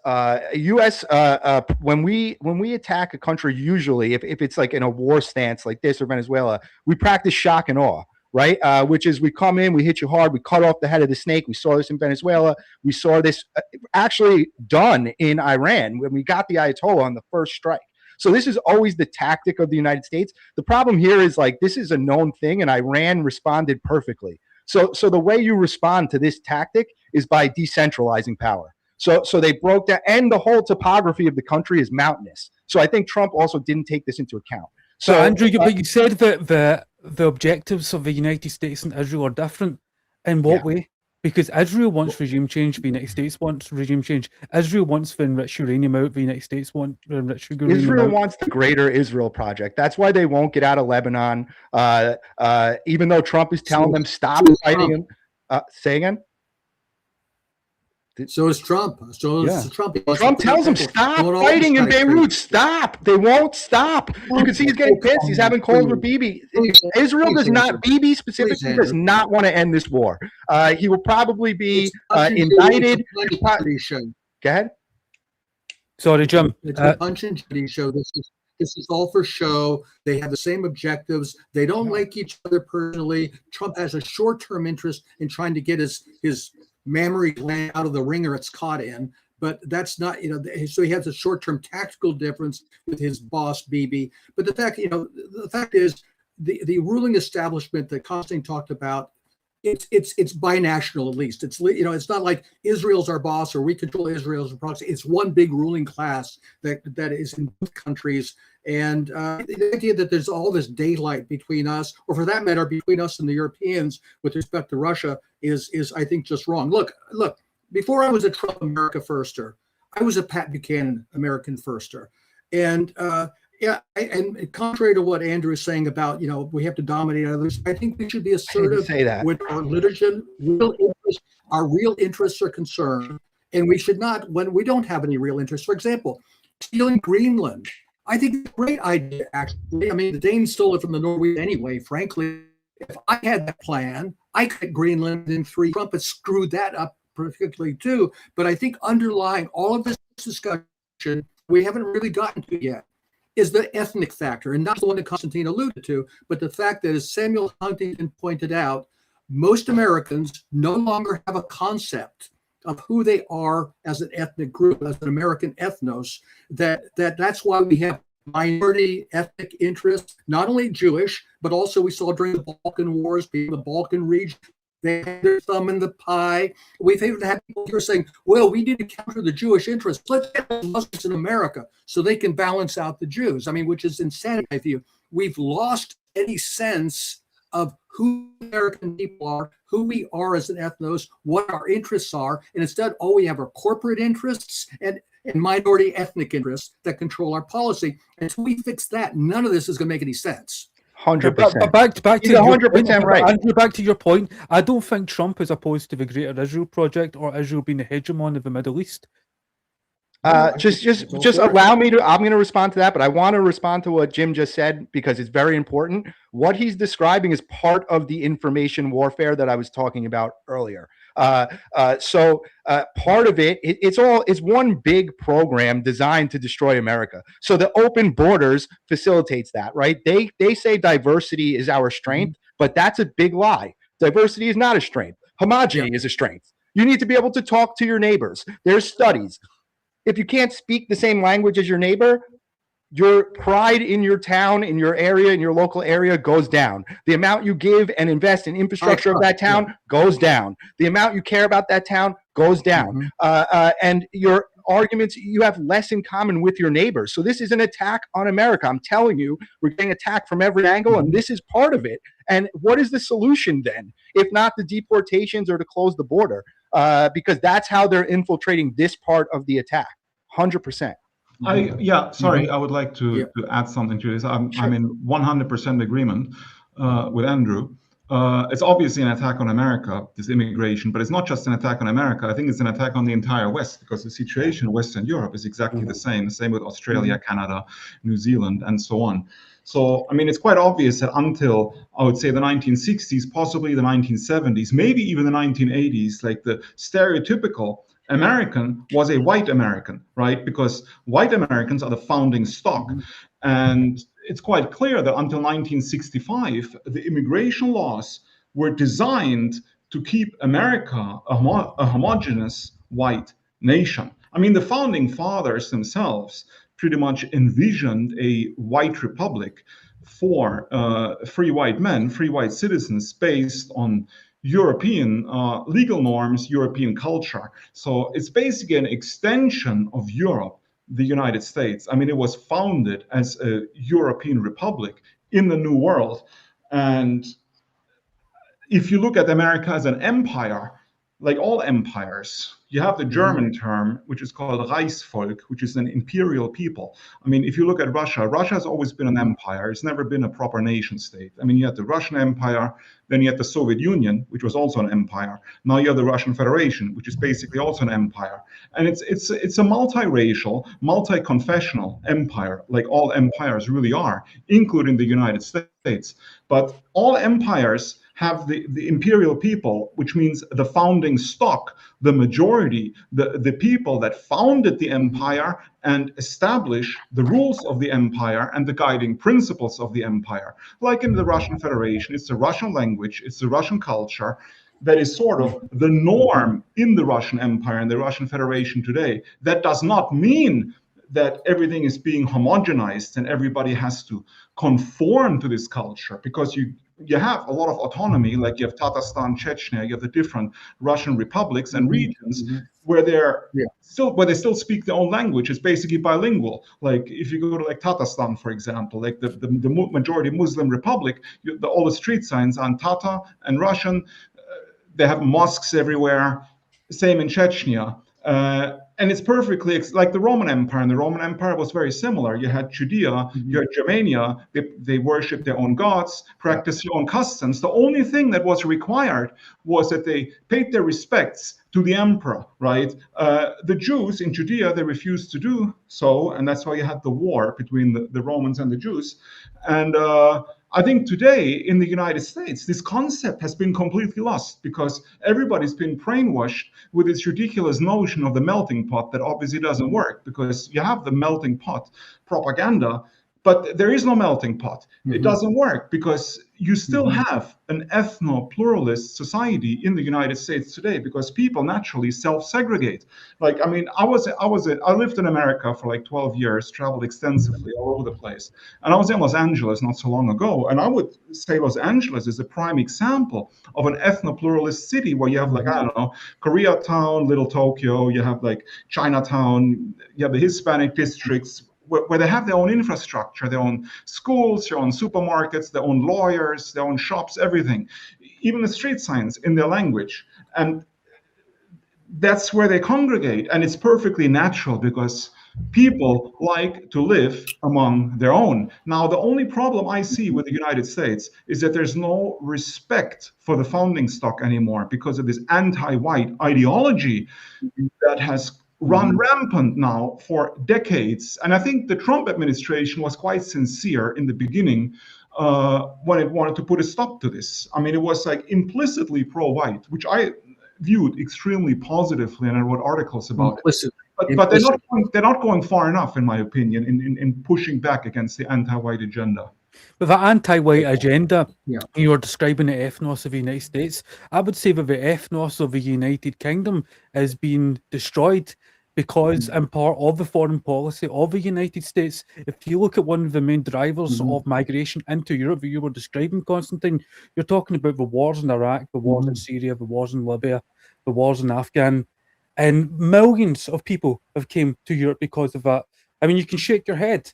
When we attack a country, usually if it's like in a war stance like this or Venezuela, we practice shock and awe. Right, which is we come in, we hit you hard, we cut off the head of the snake. We saw this in Venezuela. We saw this actually done in Iran when we got the Ayatollah on the first strike. So this is always the tactic of the United States. The problem here is this is a known thing, and Iran responded perfectly. So the way you respond to this tactic is by decentralizing power. So they broke that, and the whole topography of the country is mountainous. So I think Trump also didn't take this into account. So Andrew, but you said that the objectives of the United States and Israel are different. In what way? Because Israel wants regime change, the United States wants regime change. Israel wants to enrich uranium out, the United States wants to enrich uranium Israel out. wants the Greater Israel Project. That's why they won't get out of Lebanon, even though Trump is telling them stop fighting. Say again? So is Trump. Trump tells them stop fighting in Beirut. Stop. They won't stop. You can see he's getting pissed. He's having calls with Bibi. Israel does not. Bibi specifically does not want to end this war. He will probably be indicted. Show. Go ahead. Sorry, Jim. It's a punch and judy show. This is all for show. They have the same objectives. They don't like each other personally. Trump has a short-term interest in trying to get his mammary gland out of the ringer it's caught in, but that's not, so he has a short-term tactical difference with his boss Bibi. But the fact is the ruling establishment that Constantine talked about, it's binational at least. It's not like Israel's our boss or we control Israel's proxy. It's one big ruling class that is in both countries. And the idea that there's all this daylight between us, or for that matter, between us and the Europeans with respect to Russia is I think just wrong. Look, before I was a Trump America firster, I was a Pat Buchanan American firster. And and contrary to what Andrew is saying about, we have to dominate others, I think we should be assertive with our literature, our real interests are concerned. And we should not, when we don't have any real interests, for example, stealing Greenland. I think it's a great idea, actually. I mean, the Danes stole it from the Norwegians anyway, frankly. If I had that plan, I could Greenland in 3. Trump has screwed that up particularly too. But I think underlying all of this discussion, we haven't really gotten to yet, is the ethnic factor. And not the one that Constantine alluded to, but the fact that, as Samuel Huntington pointed out, most Americans no longer have a concept of who they are as an ethnic group, as an American ethnos, that's why we have minority ethnic interests, not only Jewish, but also we saw during the Balkan Wars, people in the Balkan region, they had their thumb in the pie. We've even had people here saying, well, we need to counter the Jewish interests. Let's get Muslims in America so they can balance out the Jews. I mean, which is insanity, I feel. We've lost any sense of who American people are, who we are as an ethnos, what our interests are. And instead, all we have are corporate interests and minority ethnic interests that control our policy. Until we fix that, none of this is going to make any sense. 100%. But back to He's 100% right. Andrew, back to your point, I don't think Trump is opposed to the Greater Israel Project or Israel being the hegemon of the Middle East. Just allow me to, I'm going to respond to that, but I want to respond to what Jim just said because it's very important. What he's describing is part of the information warfare that I was talking about earlier. So part of it's one big program designed to destroy America. So the open borders facilitates that, right? They say diversity is our strength, but that's a big lie. Diversity is not a strength. Homogeny is a strength. You need to be able to talk to your neighbors. There's studies. If you can't speak the same language as your neighbor, your pride in your town, in your area, in your local area goes down. The amount you give and invest in infrastructure of that town goes down. The amount you care about that town goes down. And your arguments, you have less in common with your neighbors. So this is an attack on America. I'm telling you, we're getting attacked from every angle, and this is part of it. And what is the solution then, if not the deportations or to close the border? Because that's how they're infiltrating this part of the attack. 100%. I would like to add something to this. I'm in 100% agreement with Andrew. It's obviously an attack on America, this immigration, but it's not just an attack on America. I think it's an attack on the entire West, because the situation in Western Europe is exactly the same with Australia, Canada, New Zealand, and so on. So, I mean, it's quite obvious that until, I would say, the 1960s, possibly the 1970s, maybe even the 1980s, like the stereotypical American was a white American, right? Because white Americans are the founding stock. And it's quite clear that until 1965, the immigration laws were designed to keep America a homogeneous white nation. I mean, the founding fathers themselves pretty much envisioned a white republic for free white men, free white citizens, based on European legal norms, European culture. So it's basically an extension of Europe, the United States. I mean, it was founded as a European republic in the New World. And if you look at America as an empire, like all empires, you have the German term, which is called Reichsvolk, which is an imperial people. I mean, if you look at Russia, Russia has always been an empire. It's never been a proper nation state. I mean, you had the Russian Empire, then you had the Soviet Union, which was also an empire. Now you have the Russian Federation, which is basically also an empire. And it's a multiracial, multi-confessional empire, like all empires really are, including the United States. But all empires have the imperial people, which means the founding stock, the majority, the people that founded the empire and establish the rules of the empire and the guiding principles of the empire. Like in the Russian Federation, it's the Russian language, it's the Russian culture that is sort of the norm in the Russian Empire and the Russian Federation today. That does not mean that everything is being homogenized and everybody has to conform to this culture, because you have a lot of autonomy, like you have Tatarstan, Chechnya, you have the different Russian republics and regions where they still speak their own language. It's basically bilingual. Like if you go to like Tatarstan, for example, like the majority Muslim republic, all the street signs are in Tatar and Russian. They have mosques everywhere. Same in Chechnya. And it's perfectly like the Roman Empire, and the Roman Empire was very similar. You had Judea, you had Germania, they worshiped their own gods, practiced their own customs. The only thing that was required was that they paid their respects to the emperor, right? The Jews in Judea, they refused to do so, and that's why you had the war between the Romans and the Jews. And I think today in the United States, this concept has been completely lost, because everybody's been brainwashed with this ridiculous notion of the melting pot that obviously doesn't work, because you have the melting pot propaganda But there is no melting pot. It doesn't work because you still have an ethno-pluralist society in the United States today because people naturally self-segregate. Like, I mean, I lived in America for like 12 years, traveled extensively all over the place. And I was in Los Angeles not so long ago. And I would say Los Angeles is a prime example of an ethno-pluralist city where you have like, I don't know, Koreatown, Little Tokyo, you have like Chinatown, you have the Hispanic districts, where they have their own infrastructure, their own schools, their own supermarkets, their own lawyers, their own shops, everything, even the street signs in their language. And that's where they congregate. And it's perfectly natural because people like to live among their own. Now, the only problem I see with the United States is that there's no respect for the founding stock anymore because of this anti-white ideology that has run rampant now for decades. And I think the Trump administration was quite sincere in the beginning when it wanted to put a stop to this. I mean, it was like implicitly pro-white, which I viewed extremely positively, and I wrote articles about it. But they're not going far enough, in my opinion, in pushing back against the anti-white agenda. With that anti-white agenda, you're describing the ethnos of the United States. I would say that the ethnos of the United Kingdom is being destroyed because in part of the foreign policy of the United States, if you look at one of the main drivers of migration into Europe that you were describing, Constantine, you're talking about the wars in Iraq, the wars in Syria, the wars in Libya, the wars in Afghan, and millions of people have came to Europe because of that. I mean, you can shake your head,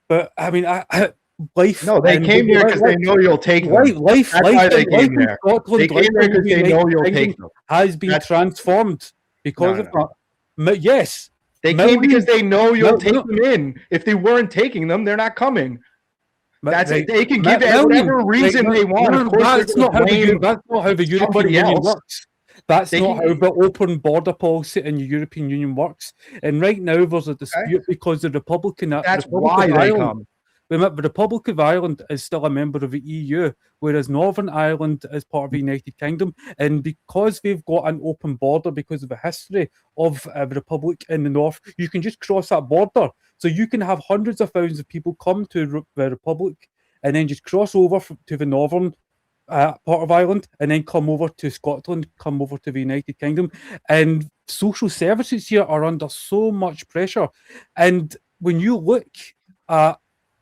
but I mean, life. No, they came here because they know you'll take them. Life they came there. They came here because they know you'll take them. Has been transformed because of that. Yes. They came because they know you'll take them in. If they weren't taking them, they're not coming. They can give whatever reason they want. Of course, that's not how the European Union works. That's not how the open border policy in the European Union works. And right now there's a dispute because the Republican. That's why they come. The Republic of Ireland is still a member of the EU, whereas Northern Ireland is part of the United Kingdom. And because they've got an open border, because of the history of the Republic in the north, you can just cross that border. So you can have hundreds of thousands of people come to the Republic and then just cross over to the northern part of Ireland and then come over to Scotland, come over to the United Kingdom. And social services here are under so much pressure. And when you look at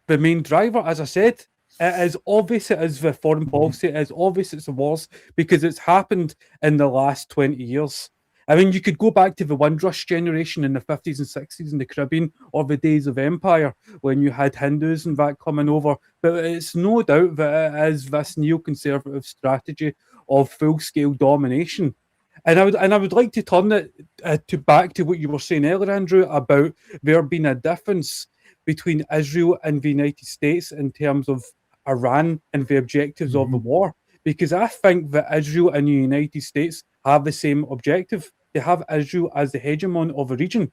the main driver, as I said, it is obvious it is the foreign policy, it is obvious it's the wars, because it's happened in the last 20 years. I mean, you could go back to the Windrush generation in the 50s and 60s in the Caribbean, or the days of empire, when you had Hindus and that coming over. But it's no doubt that it is this neoconservative strategy of full-scale domination. And I would like to turn it back to what you were saying earlier, Andrew, about there being a difference between Israel and the United States in terms of Iran and the objectives of the war. Because I think that Israel and the United States have the same objective. They have Israel as the hegemon of the region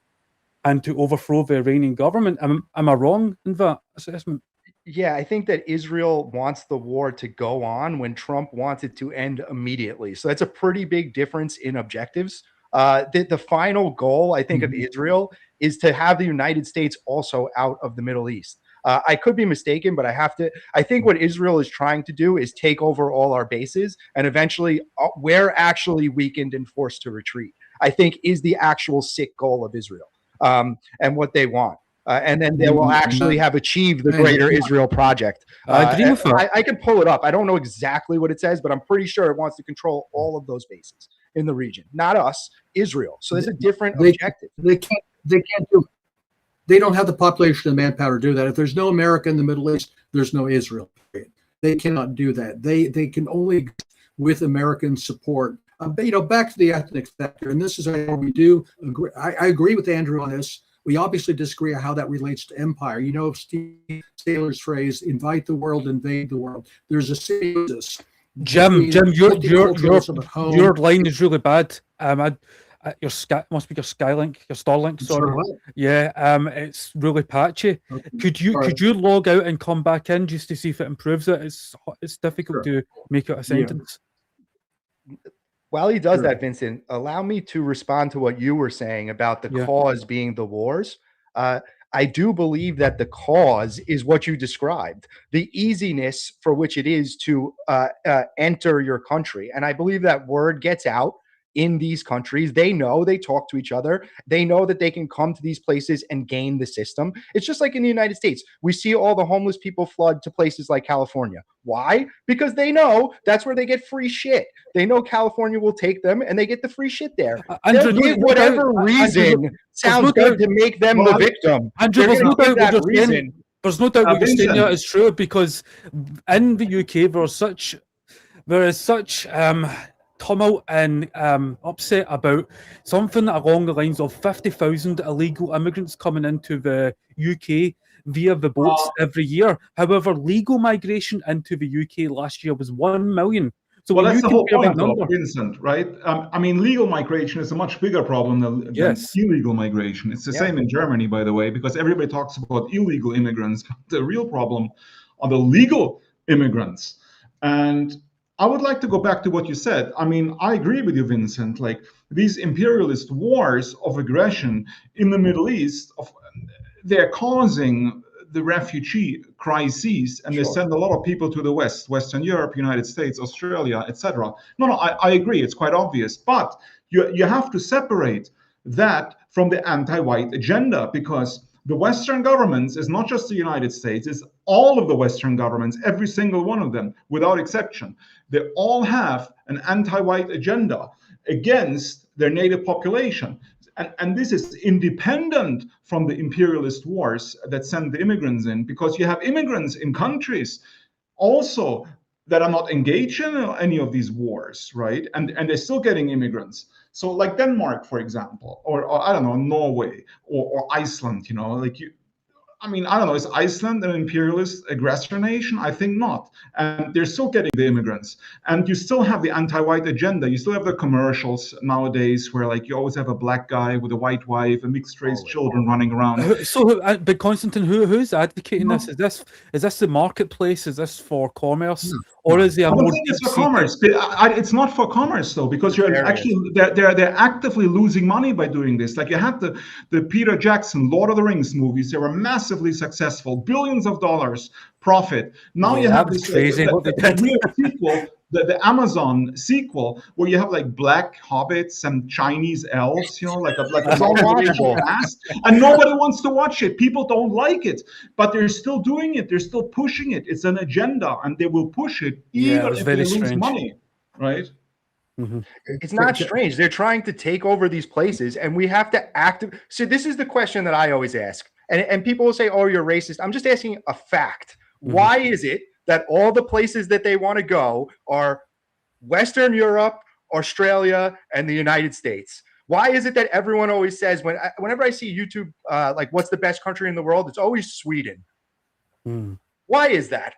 and to overthrow the Iranian government. Am I wrong in that assessment? Yeah, I think that Israel wants the war to go on when Trump wants it to end immediately. So that's a pretty big difference in objectives. The final goal, I think, of Israel is to have the United States also out of the Middle East. I could be mistaken, but I think what Israel is trying to do is take over all our bases, and eventually we're actually weakened and forced to retreat, I think, is the actual sick goal of Israel, and what they want. And then they will actually have achieved the greater Israel project. I agree with that. I can pull it up. I don't know exactly what it says, but I'm pretty sure it wants to control all of those bases in the region, not us, Israel. So there's a different objective. They don't have the population and manpower to do that. If there's no America in the Middle East, there's no Israel. They cannot do that. They can only with American support. Back to the ethnic factor, and this is where we do agree. I agree with Andrew on this. We obviously disagree on how that relates to empire. You know, Steve Taylor's phrase, invite the world, invade the world. There's a symbiosis. Jim, your line is really bad. Must be your Starlink. Sorry. Yeah, it's really patchy. Okay. Could you log out and come back in just to see if it improves it? It's difficult to make it a sentence. Yeah. While he does that, Vincent, allow me to respond to what you were saying about the cause being the wars. I do believe that the cause is what you described, the easiness for which it is to enter your country. And I believe that word gets out in these countries. They know, they talk to each other. They know that they can come to these places and gain the system. It's just like in the United States. We see all the homeless people flood to places like California. Why? Because they know that's where they get free shit. They know California will take them and they get the free shit there. They'll give whatever reason sounds good to make them the victim. Andrew, there's no doubt what you're saying. There's no doubt what you're saying is true, because in the UK there is such tumult and upset about something along the lines of 50,000 illegal immigrants coming into the UK via the boats every year. However, legal migration into the UK last year was 1 million. So well, that's the whole point, though, Vincent, right? I mean, legal migration is a much bigger problem than illegal migration. It's the same in Germany, by the way, because everybody talks about illegal immigrants. But the real problem are the legal immigrants. And I would like to go back to what you said. I mean, I agree with you, Vincent. Like, these imperialist wars of aggression in the Middle East, they're causing the refugee crises, and they send a lot of people to the West, Western Europe, United States, Australia, etc. No, I agree. It's quite obvious. But you have to separate that from the anti-white agenda, because the Western governments is not just the United States, it's all of the Western governments, every single one of them, without exception. They all have an anti-white agenda against their native population. And this is independent from the imperialist wars that send the immigrants in, because you have immigrants in countries also that are not engaged in any of these wars, right? And they're still getting immigrants. So like Denmark, for example, or I don't know, Norway or Iceland, you know, like I mean, I don't know, is Iceland an imperialist aggressor nation? I think not. And they're still getting the immigrants. And you still have the anti-white agenda. You still have the commercials nowadays where, like, you always have a black guy with a white wife and mixed-race children running around. So, but Constantin, who's advocating this? Is this the marketplace? Is this for commerce? Or is there more? It's for commerce. But it's not for commerce, though, because you're they're actively losing money by doing this. Like, you had the Peter Jackson Lord of the Rings movies. They were massively successful, billions of dollars profit. Now you have this crazy. The sequel, the Amazon sequel, where you have like black hobbits and Chinese elves, you know, like a cast, and nobody wants to watch it. People don't like it, but they're still doing it. They're still pushing it. It's an agenda, and they will push it even if they lose money, right? Mm-hmm. It's not strange. They're trying to take over these places, and we have to So this is the question that I always ask. And people will say, oh, you're racist. I'm just asking a fact. Mm-hmm. Why is it that all the places that they want to go are Western Europe, Australia, and the United States? Why is it that everyone always says, whenever I see YouTube, like, what's the best country in the world? It's always Sweden. Why is that?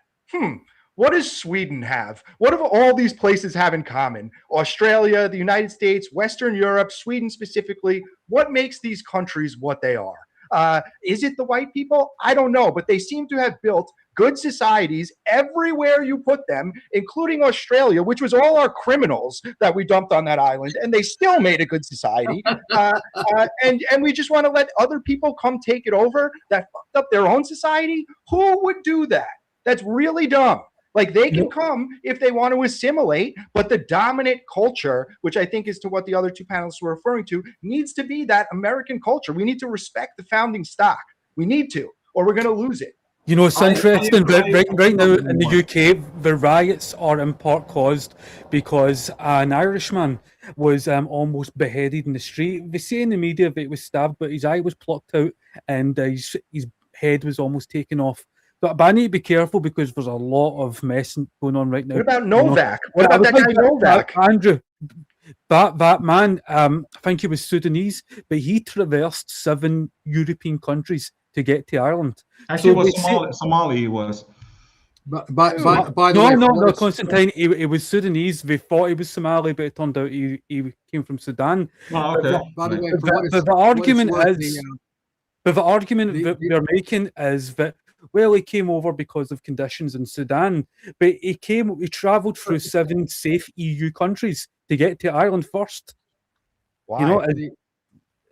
What does Sweden have? What do all these places have in common? Australia, the United States, Western Europe, Sweden specifically. What makes these countries what they are? Is it the white people? I don't know, but they seem to have built good societies everywhere you put them, including Australia, which was all our criminals that we dumped on that island, and they still made a good society. And we just want to let other people come take it over that fucked up their own society? Who would do that? That's really dumb. Like, they can come if they want to assimilate, but the dominant culture, which I think is to what the other two panelists were referring to, needs to be that American culture. We need to respect the founding stock. We need to, or we're going to lose it. You know, it's interesting. Right now in the UK, the riots are in part caused because an Irishman was almost beheaded in the street. They say in the media that he was stabbed, but his eye was plucked out and his head was almost taken off. But I need to be careful because there's a lot of mess going on right now. What about Novak? What about that guy Novak? Andrew, that man, I think he was Sudanese, but he traversed 7 European countries to get to Ireland. Actually, Somali he was. By the way, no, Constantine, he was Sudanese. They thought he was Somali, but it turned out he came from Sudan. Oh, okay. By the way, the argument that they're making is that, well, he came over because of conditions in Sudan, but he travelled through 7 safe EU countries to get to Ireland first. Why? You know,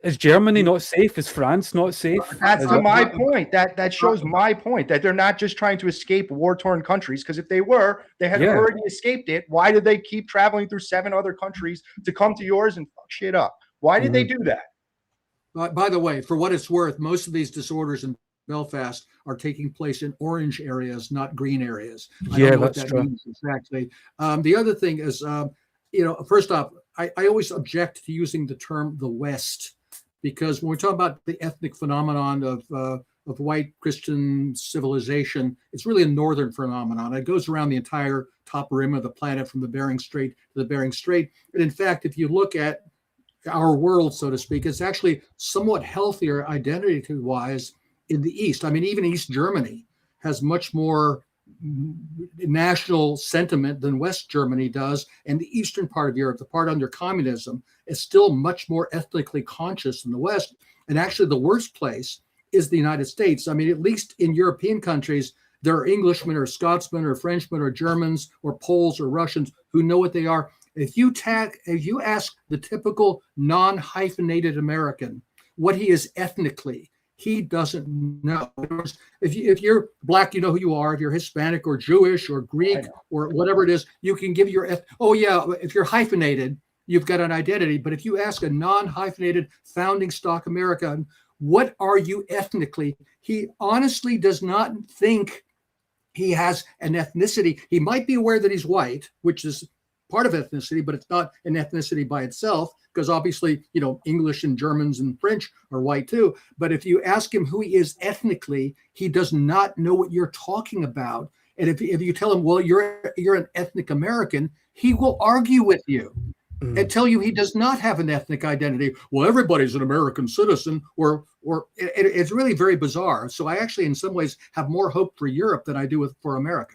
Is Germany not safe? Is France not safe? That's to my point. That shows my point that they're not just trying to escape war-torn countries, because if they were, they had already escaped it. Why did they keep traveling through 7 other countries to come to yours and fuck shit up? Why did they do that? By the way, for what it's worth, most of these disorders in Belfast are taking place in orange areas, not green areas. I don't know what that means exactly. The other thing is, first off, I always object to using the term the West, because when we talk about the ethnic phenomenon of white Christian civilization, it's really a northern phenomenon. It goes around the entire top rim of the planet, from the Bering Strait to the Bering Strait. And in fact, if you look at our world, so to speak, it's actually somewhat healthier identity-wise in the East. I mean, even East Germany has much more national sentiment than West Germany does. And the eastern part of Europe, the part under communism, is still much more ethnically conscious than the West. And actually, the worst place is the United States. I mean, at least in European countries, there are Englishmen or Scotsmen or Frenchmen or Germans or Poles or Russians who know what they are. If you ask the typical non-hyphenated American what he is ethnically, he doesn't know. If you're Black, you know who you are. If you're Hispanic or Jewish or Greek or whatever it is, you can give your, if you're hyphenated, you've got an identity. But if you ask a non-hyphenated founding stock American, what are you ethnically? He honestly does not think he has an ethnicity. He might be aware that he's white, which is part of ethnicity, but it's not an ethnicity by itself, because obviously, English and Germans and French are white too. But if you ask him who he is ethnically, he does not know what you're talking about. And if you tell him, well, you're an ethnic American, he will argue with you and tell you he does not have an ethnic identity. Well, everybody's an American citizen, or it's really very bizarre. So I actually, in some ways, have more hope for Europe than I do for America.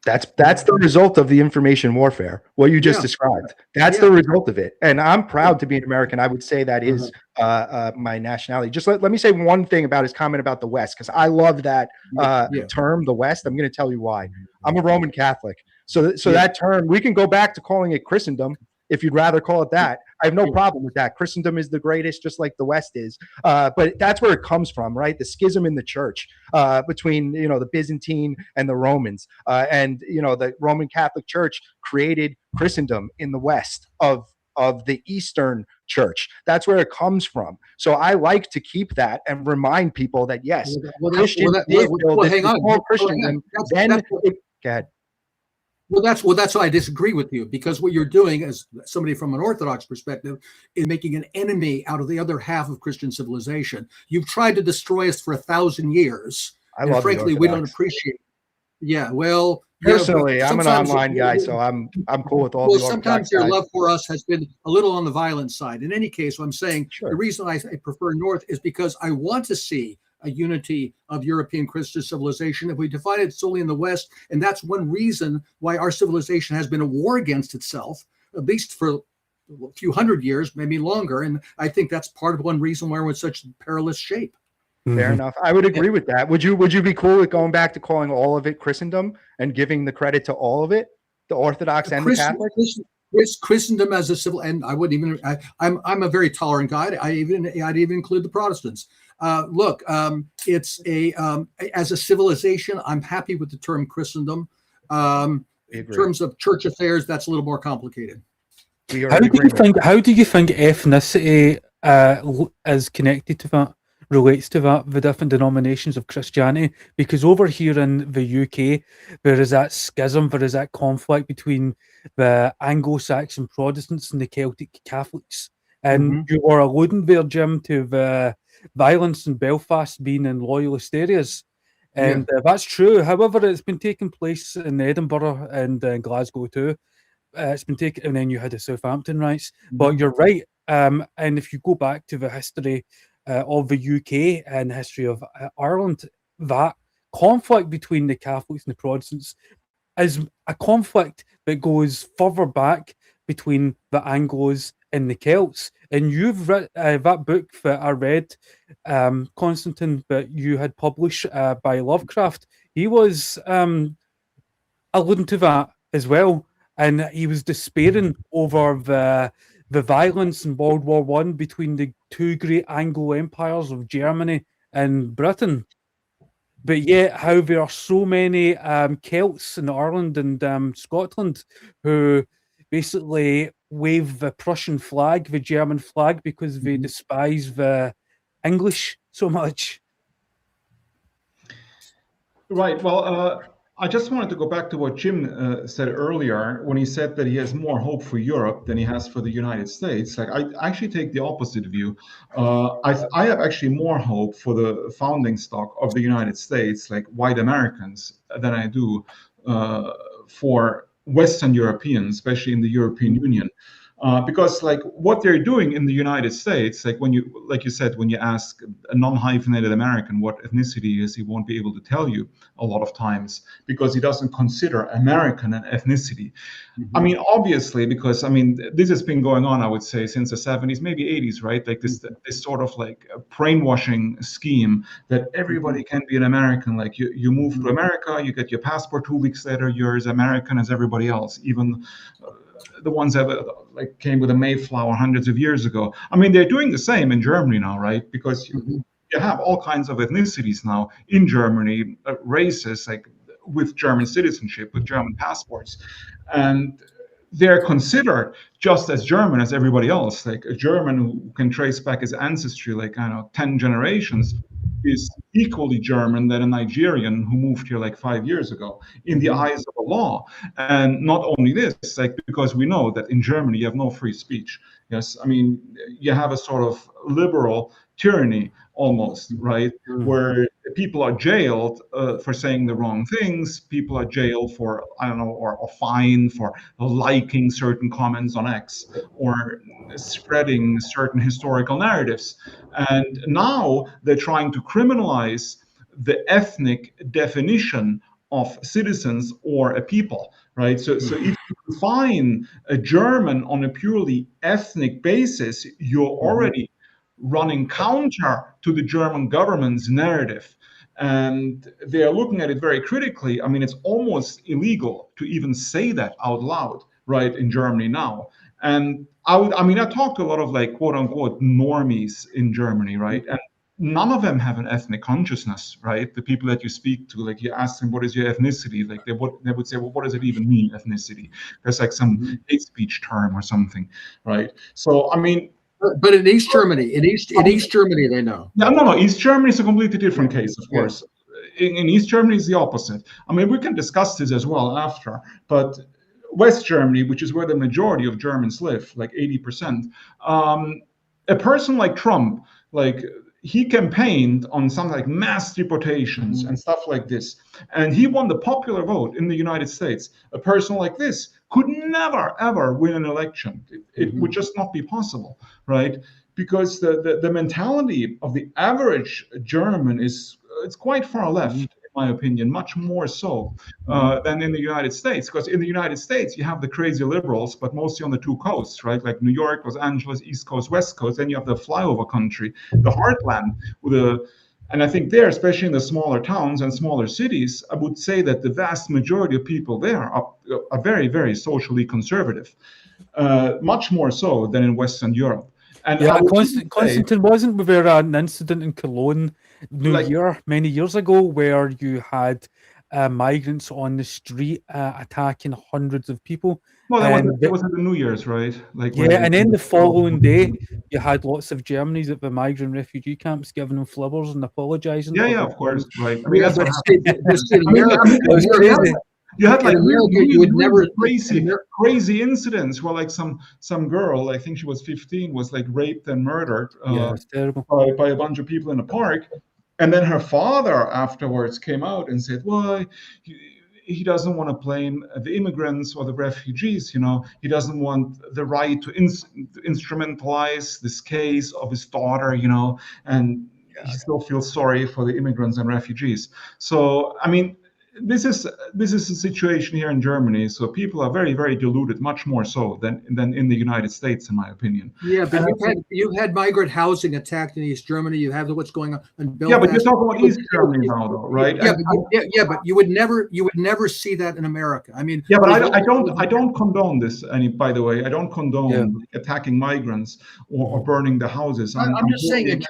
That's the result of the information warfare, what you just described. That's the result of it. And I'm proud to be an American. I would say that is my nationality. Just let me say one thing about his comment about the West, because I love that term, the West. I'm going to tell you why. I'm a Roman Catholic. So that term, we can go back to calling it Christendom if you'd rather call it that. I have no problem with that. Christendom is the greatest, just like the West is. But that's where it comes from, right? The schism in the church between, the Byzantine and the Romans. And the Roman Catholic Church created Christendom in the West of the Eastern Church. That's where it comes from. So I like to keep that and remind people that, yes, Christians did build this whole Christendom. Go ahead. Well, that's why I disagree with you, because what you're doing, as somebody from an Orthodox perspective, is making an enemy out of the other half of Christian civilization. You've tried to destroy us for 1,000 years. And frankly, we don't appreciate it. Yeah, well, personally, I'm an online guy, so I'm cool with all the Orthodox sometimes your love for us has been a little on the violent side. In any case, what I'm saying, the reason I prefer North is because I want to see a unity of European Christian civilization. If we divide it solely in the West, and that's one reason why our civilization has been a war against itself, at least for a few hundred years, maybe longer. And I think that's part of one reason why we're in such perilous shape. Fair enough. I would agree with that. Would you be cool with going back to calling all of it Christendom and giving the credit to all of it, the Orthodox and the Catholic? Christendom as a civil, and I wouldn't even. I'm a very tolerant guy. I'd even include the Protestants. Look, it's as a civilization, I'm happy with the term Christendom. In terms of church affairs, that's a little more complicated. How do you think ethnicity is connected to that? Relates to that, the different denominations of Christianity? Because over here in the UK, there is that schism, there is that conflict between the Anglo-Saxon Protestants and the Celtic Catholics. And you were alluding there, Jim, to the violence in Belfast being in loyalist areas. And that's true. However, it's been taking place in Edinburgh and Glasgow too. It's been taken, and then you had the Southampton riots. But you're right. And if you go back to the history of the UK and the history of Ireland, that conflict between the Catholics and the Protestants is a conflict that goes further back between the Anglos and the Celts. And you've read that book that I read, Constantin, that you had published by Lovecraft. He was alluding to that as well. And he was despairing over the violence in World War I between the two great Anglo empires of Germany and Britain. But yet, how there are so many Celts in Ireland and Scotland who basically wave the Prussian flag, the German flag, because they despise the English so much. Right. Well, I just wanted to go back to what Jim said earlier when he said that he has more hope for Europe than he has for the United States. Like, I actually take the opposite view. I have actually more hope for the founding stock of the United States, like white Americans, than I do for Western Europeans, especially in the European Union. Because like what they're doing in the United States, like you said, when you ask a non-hyphenated American what ethnicity is, he won't be able to tell you a lot of times because he doesn't consider American an ethnicity. I mean, obviously, because I mean, this has been going on, I would say, since the 70s, maybe 80s, right? Like this sort of like brainwashing scheme that everybody can be an American. Like you move to America, you get your passport 2 weeks later, you're as American as everybody else, even the ones that like came with a Mayflower hundreds of years ago. I mean, they're doing the same in Germany now, right? Because you have all kinds of ethnicities now in Germany, races like with German citizenship, with German passports, and they're considered just as German as everybody else. Like a German who can trace back his ancestry, like 10 generations, is equally German than a Nigerian who moved here like 5 years ago in the eyes of the law. And not only this, like because we know that in Germany you have no free speech. Yes, I mean you have a sort of liberal tyranny almost, right? Where people are jailed for saying the wrong things. People are jailed for, I don't know, or fined for liking certain comments on X or spreading certain historical narratives. And now they're trying to criminalize the ethnic definition of citizens or a people, right? So if you define a German on a purely ethnic basis, you're already running counter to the German government's narrative. And they're looking at it very critically. I mean, it's almost illegal to even say that out loud, right, in Germany now. And I talked to a lot of like quote unquote normies in Germany, right? And none of them have an ethnic consciousness, right? The people that you speak to, like you ask them, what is your ethnicity? Like they would say, well, what does it even mean, ethnicity? There's like some hate speech term or something, right? So, I mean, but in East Germany, in East Germany, they know. No. East Germany is a completely different case, of course. In East Germany, is the opposite. I mean, we can discuss this as well after, but West Germany, which is where the majority of Germans live, like 80%, a person like Trump, like he campaigned on something like mass deportations and stuff like this, and he won the popular vote in the United States. A person like this could never, ever win an election. It would just not be possible, right? Because the mentality of the average German it's quite far left, in my opinion, much more so than in the United States. Because in the United States, you have the crazy liberals, but mostly on the two coasts, right? Like New York, Los Angeles, East Coast, West Coast. Then you have the flyover country, the heartland, and I think there, especially in the smaller towns and smaller cities, I would say that the vast majority of people there are very, very socially conservative, much more so than in Western Europe. And yeah, Constantin, wasn't there an incident in Cologne, New Year, many years ago, where you had migrants on the street attacking hundreds of people? Well, that was at the New Year's, right? Like and then the following day, you had lots of Germans at the migrant refugee camps giving them flowers and apologising. Yeah, of course, right. I mean, that's what happened. You had like you would never crazy incidents where like some girl, I think she was 15, was like raped and murdered it's terrible. by a bunch of people in a park. And then her father afterwards came out and said, well, he doesn't want to blame the immigrants or the refugees, he doesn't want the right to instrumentalize this case of his daughter, and he still feels sorry for the immigrants and refugees. So, I mean, this is a situation here in Germany. So people are very, very deluded, much more so than in the United States, in my opinion. Yeah, but you've had migrant housing attacked in East Germany. You have what's going on in Belfast. Yeah, but you're talking about East Germany now, though, right? Yeah, but you would never see that in America. I mean, yeah, but I don't condone this. By the way, I don't condone attacking migrants or burning the houses. I'm just saying in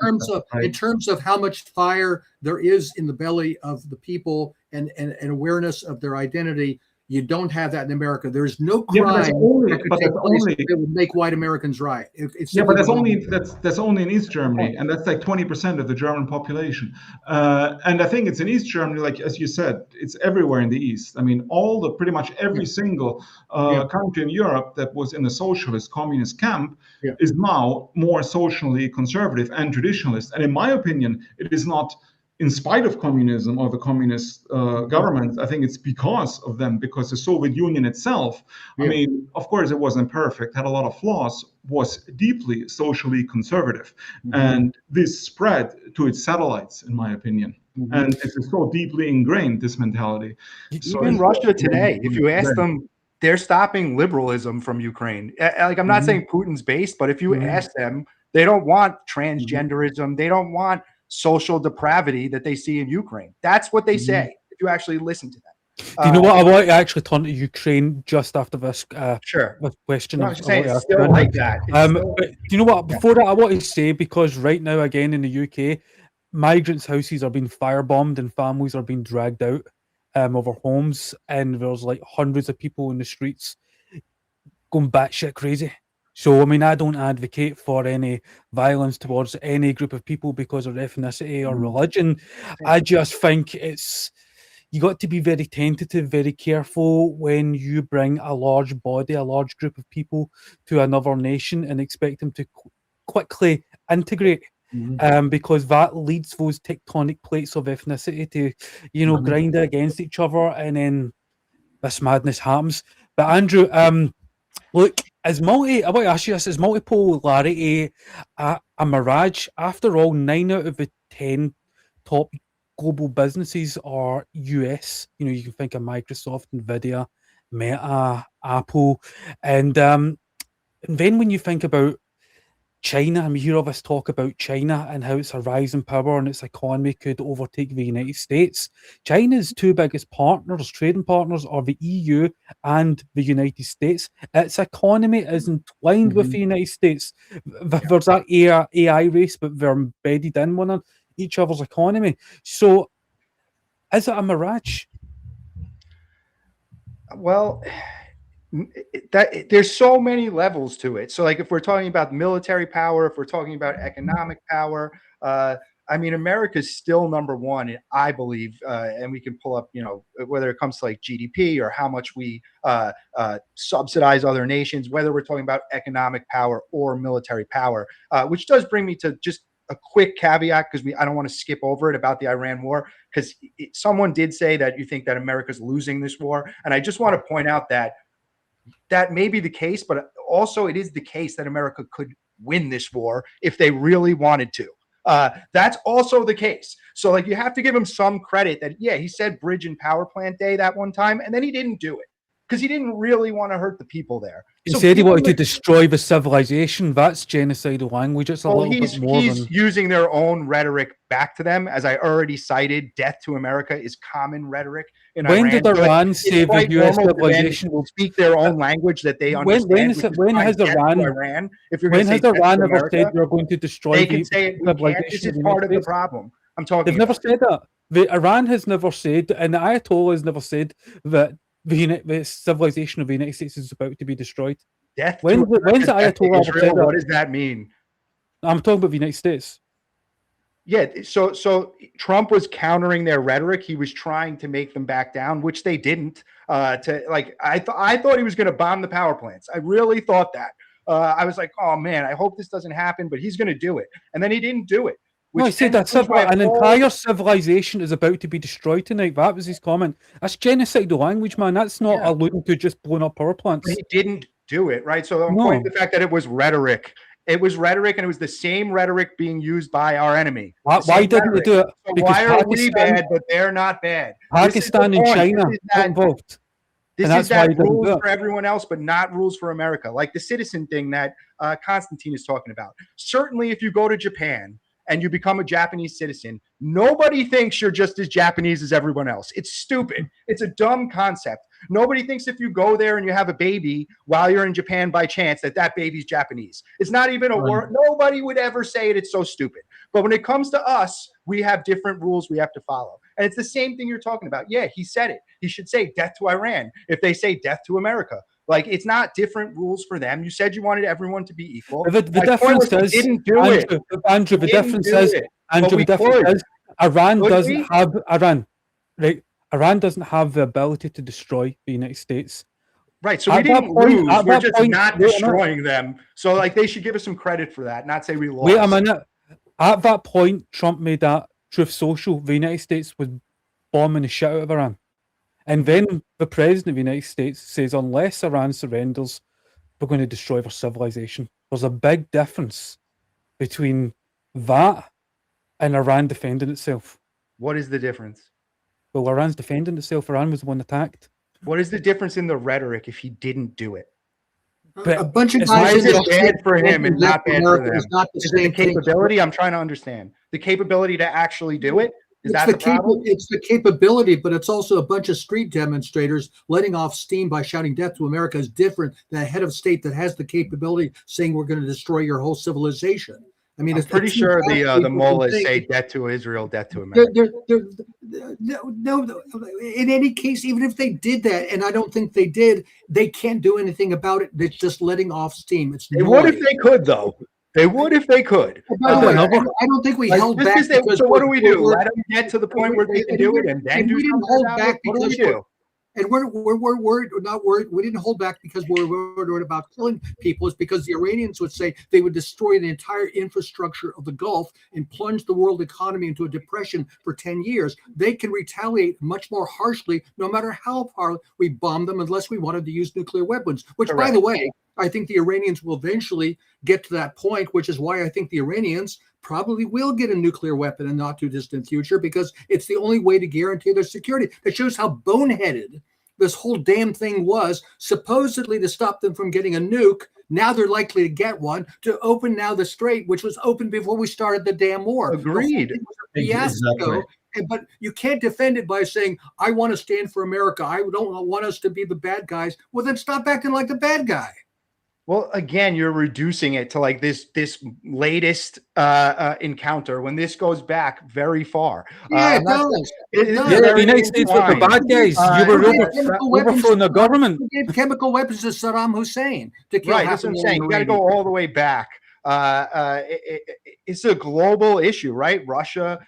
terms of how much fire there is in the belly of the people and awareness of their identity. You don't have that in America. There's no crime that would make white Americans riot. But that's only in East Germany, and that's like 20% of the German population. And I think it's in East Germany, like as you said, it's everywhere in the East. I mean, pretty much every single country in Europe that was in the socialist communist camp is now more socially conservative and traditionalist. And in my opinion, it is not in spite of communism or the communist government. I think it's because of them, because the Soviet Union itself, I mean, of course, it wasn't perfect, had a lot of flaws, was deeply socially conservative. And this spread to its satellites, in my opinion. And it's so deeply ingrained, this mentality. Even Russia today, if you ask them, they're stopping liberalism from Ukraine. Like, I'm not saying Putin's based, but if you ask them, they don't want transgenderism. They don't want social depravity that they see in Ukraine. That's what they say, if you actually listen to them. Do you know what? I want to actually turn to Ukraine just after this this question. No, I was saying it's still like that. But do you know what? Before that, I want to say, because right now, again, in the UK, migrants' houses are being firebombed and families are being dragged out of our homes, and there's like hundreds of people in the streets going batshit crazy. So, I mean, I don't advocate for any violence towards any group of people because of ethnicity or religion. I just think you got to be very tentative, very careful when you bring a large body, a large group of people to another nation and expect them to quickly integrate. Because that leads those tectonic plates of ethnicity to, grind against each other, and then this madness happens. But Andrew, look, I want to ask you this: is multipolarity a mirage? After all, 9 out of the 10 top global businesses are US. You can think of Microsoft, Nvidia, Meta, Apple, and then when you think about China, and we hear all this talk about China and how it's a rising power and its economy could overtake the United States. China's two biggest trading partners, are the EU and the United States. Its economy is entwined with the United States. There's that AI race, but they're embedded in one of each other's economy. So, is it a mirage? Well, there's so many levels to it. So, like, if we're talking about military power, if we're talking about economic power, I mean, America's still number one, I believe, and we can pull up, whether it comes to like GDP or how much we subsidize other nations, whether we're talking about economic power or military power, which does bring me to just a quick caveat, because I don't want to skip over it, about the Iran war, because someone did say that you think that America's losing this war. And I just want to point out that may be the case, but also it is the case that America could win this war if they really wanted to. That's also the case. So, like, you have to give him some credit that, he said bridge and power plant day that one time, and then he didn't do it because he didn't really want to hurt the people there. He said he wanted to destroy the civilization. That's genocidal language. It's a little bit more he's using their own rhetoric back to them. As I already cited, death to America is common rhetoric in Iran. When did Iran say the US civilization will speak their own language that they understand? When has Iran ever said they're going to destroy the civilization? This is part of the problem. They've never said that. Iran has never said, and the Ayatollah has never said that the civilization of the United States is about to be destroyed. When's the Ayatollah ever said that? What does that mean? I'm talking about the United States. Yeah, so Trump was countering their rhetoric. He was trying to make them back down, which they didn't. I thought he was going to bomb the power plants. I really thought that. I was like, oh man, I hope this doesn't happen, but he's going to do it. And then he didn't do it. No, he said that an entire civilization is about to be destroyed tonight. That was his comment. That's genocidal language, man. That's not alluding to just blowing up power plants. He didn't do it, right? So I'm pointing to the fact that it was rhetoric. It was rhetoric, and it was the same rhetoric being used by our enemy. Why didn't they do it? So Because why are we Pakistan- bad, but they're not bad? Pakistan and China got involved. This And is that's why that he didn't rules do it. for everyone else, but not rules for America. Like the citizen thing that Constantine is talking about. Certainly, if you go to Japan and you become a Japanese citizen, nobody thinks you're just as Japanese as everyone else. It's stupid. It's a dumb concept. Nobody thinks if you go there and you have a baby while you're in Japan by chance that baby's Japanese. It's not even a word. Nobody would ever say it. It's so stupid. But when it comes to us, we have different rules we have to follow. And it's the same thing you're talking about. Yeah, he said it. He should say death to Iran if they say death to America. Like, it's not different rules for them. You said you wanted everyone to be equal. The difference is, didn't do Andrew, it. Andrew, the difference is, Andrew, the difference is, Iran doesn't have Iran. Right? Iran doesn't have the ability to destroy the United States. Right. So we didn't lose. We're just not destroying them. So, like, they should give us some credit for that, not say we lost. Wait a minute. At that point, Trump made that Truth Social. The United States was bombing the shit out of Iran. And then the president of the United States says, unless Iran surrenders, we're going to destroy their civilization. There's a big difference between that and Iran defending itself. What is the difference? Well, Iran's defending itself. Iran was the one attacked. What is the difference in the rhetoric if he didn't do it? A bunch of Why guys is it bad for him and not bad for them? Is not the Is it the same thing. capability? I'm trying to understand. The capability to actually do it? Is that the problem? It's the capability, but it's also a bunch of street demonstrators letting off steam by shouting death to America is different than a head of state that has the capability saying we're going to destroy your whole civilization. I mean, I'm it's pretty sure the mullahs say death to Israel, death to America. No, in any case, even if they did that, and I don't think they did, they can't do anything about it. It's just letting off steam. They would if they could, though. They would if they could. By the way, I don't think we held back. So what do we do? Let them get to the point where they can do it, and then do something about it? What do we do? And we're worried. We're not worried. We didn't hold back because we're worried about killing people. It's because the Iranians would say they would destroy the entire infrastructure of the Gulf and plunge the world economy into a depression for 10 years. They can retaliate much more harshly, no matter how hard we bomb them, unless we wanted to use nuclear weapons. Which, by the way, I think the Iranians will eventually get to that point, which is why I think the Iranians probably will get a nuclear weapon in the not too distant future, because it's the only way to guarantee their security. That shows how boneheaded this whole damn thing was, supposedly to stop them from getting a nuke. Now they're likely to get one, to open now the strait, which was open before we started the damn war. Agreed. It was a fiasco. Exactly. But you can't defend it by saying, I want to stand for America. I don't want us to be the bad guys. Well, then stop acting like the bad guy. Well, again, you're reducing it to like this latest encounter when this goes back very far. Yeah, it does. The United States were the bad guys. You were overthrowing the government. We gave chemical weapons to Saddam Hussein to kill that's what I'm saying. You got to go all the way back. It's a global issue, right? Russia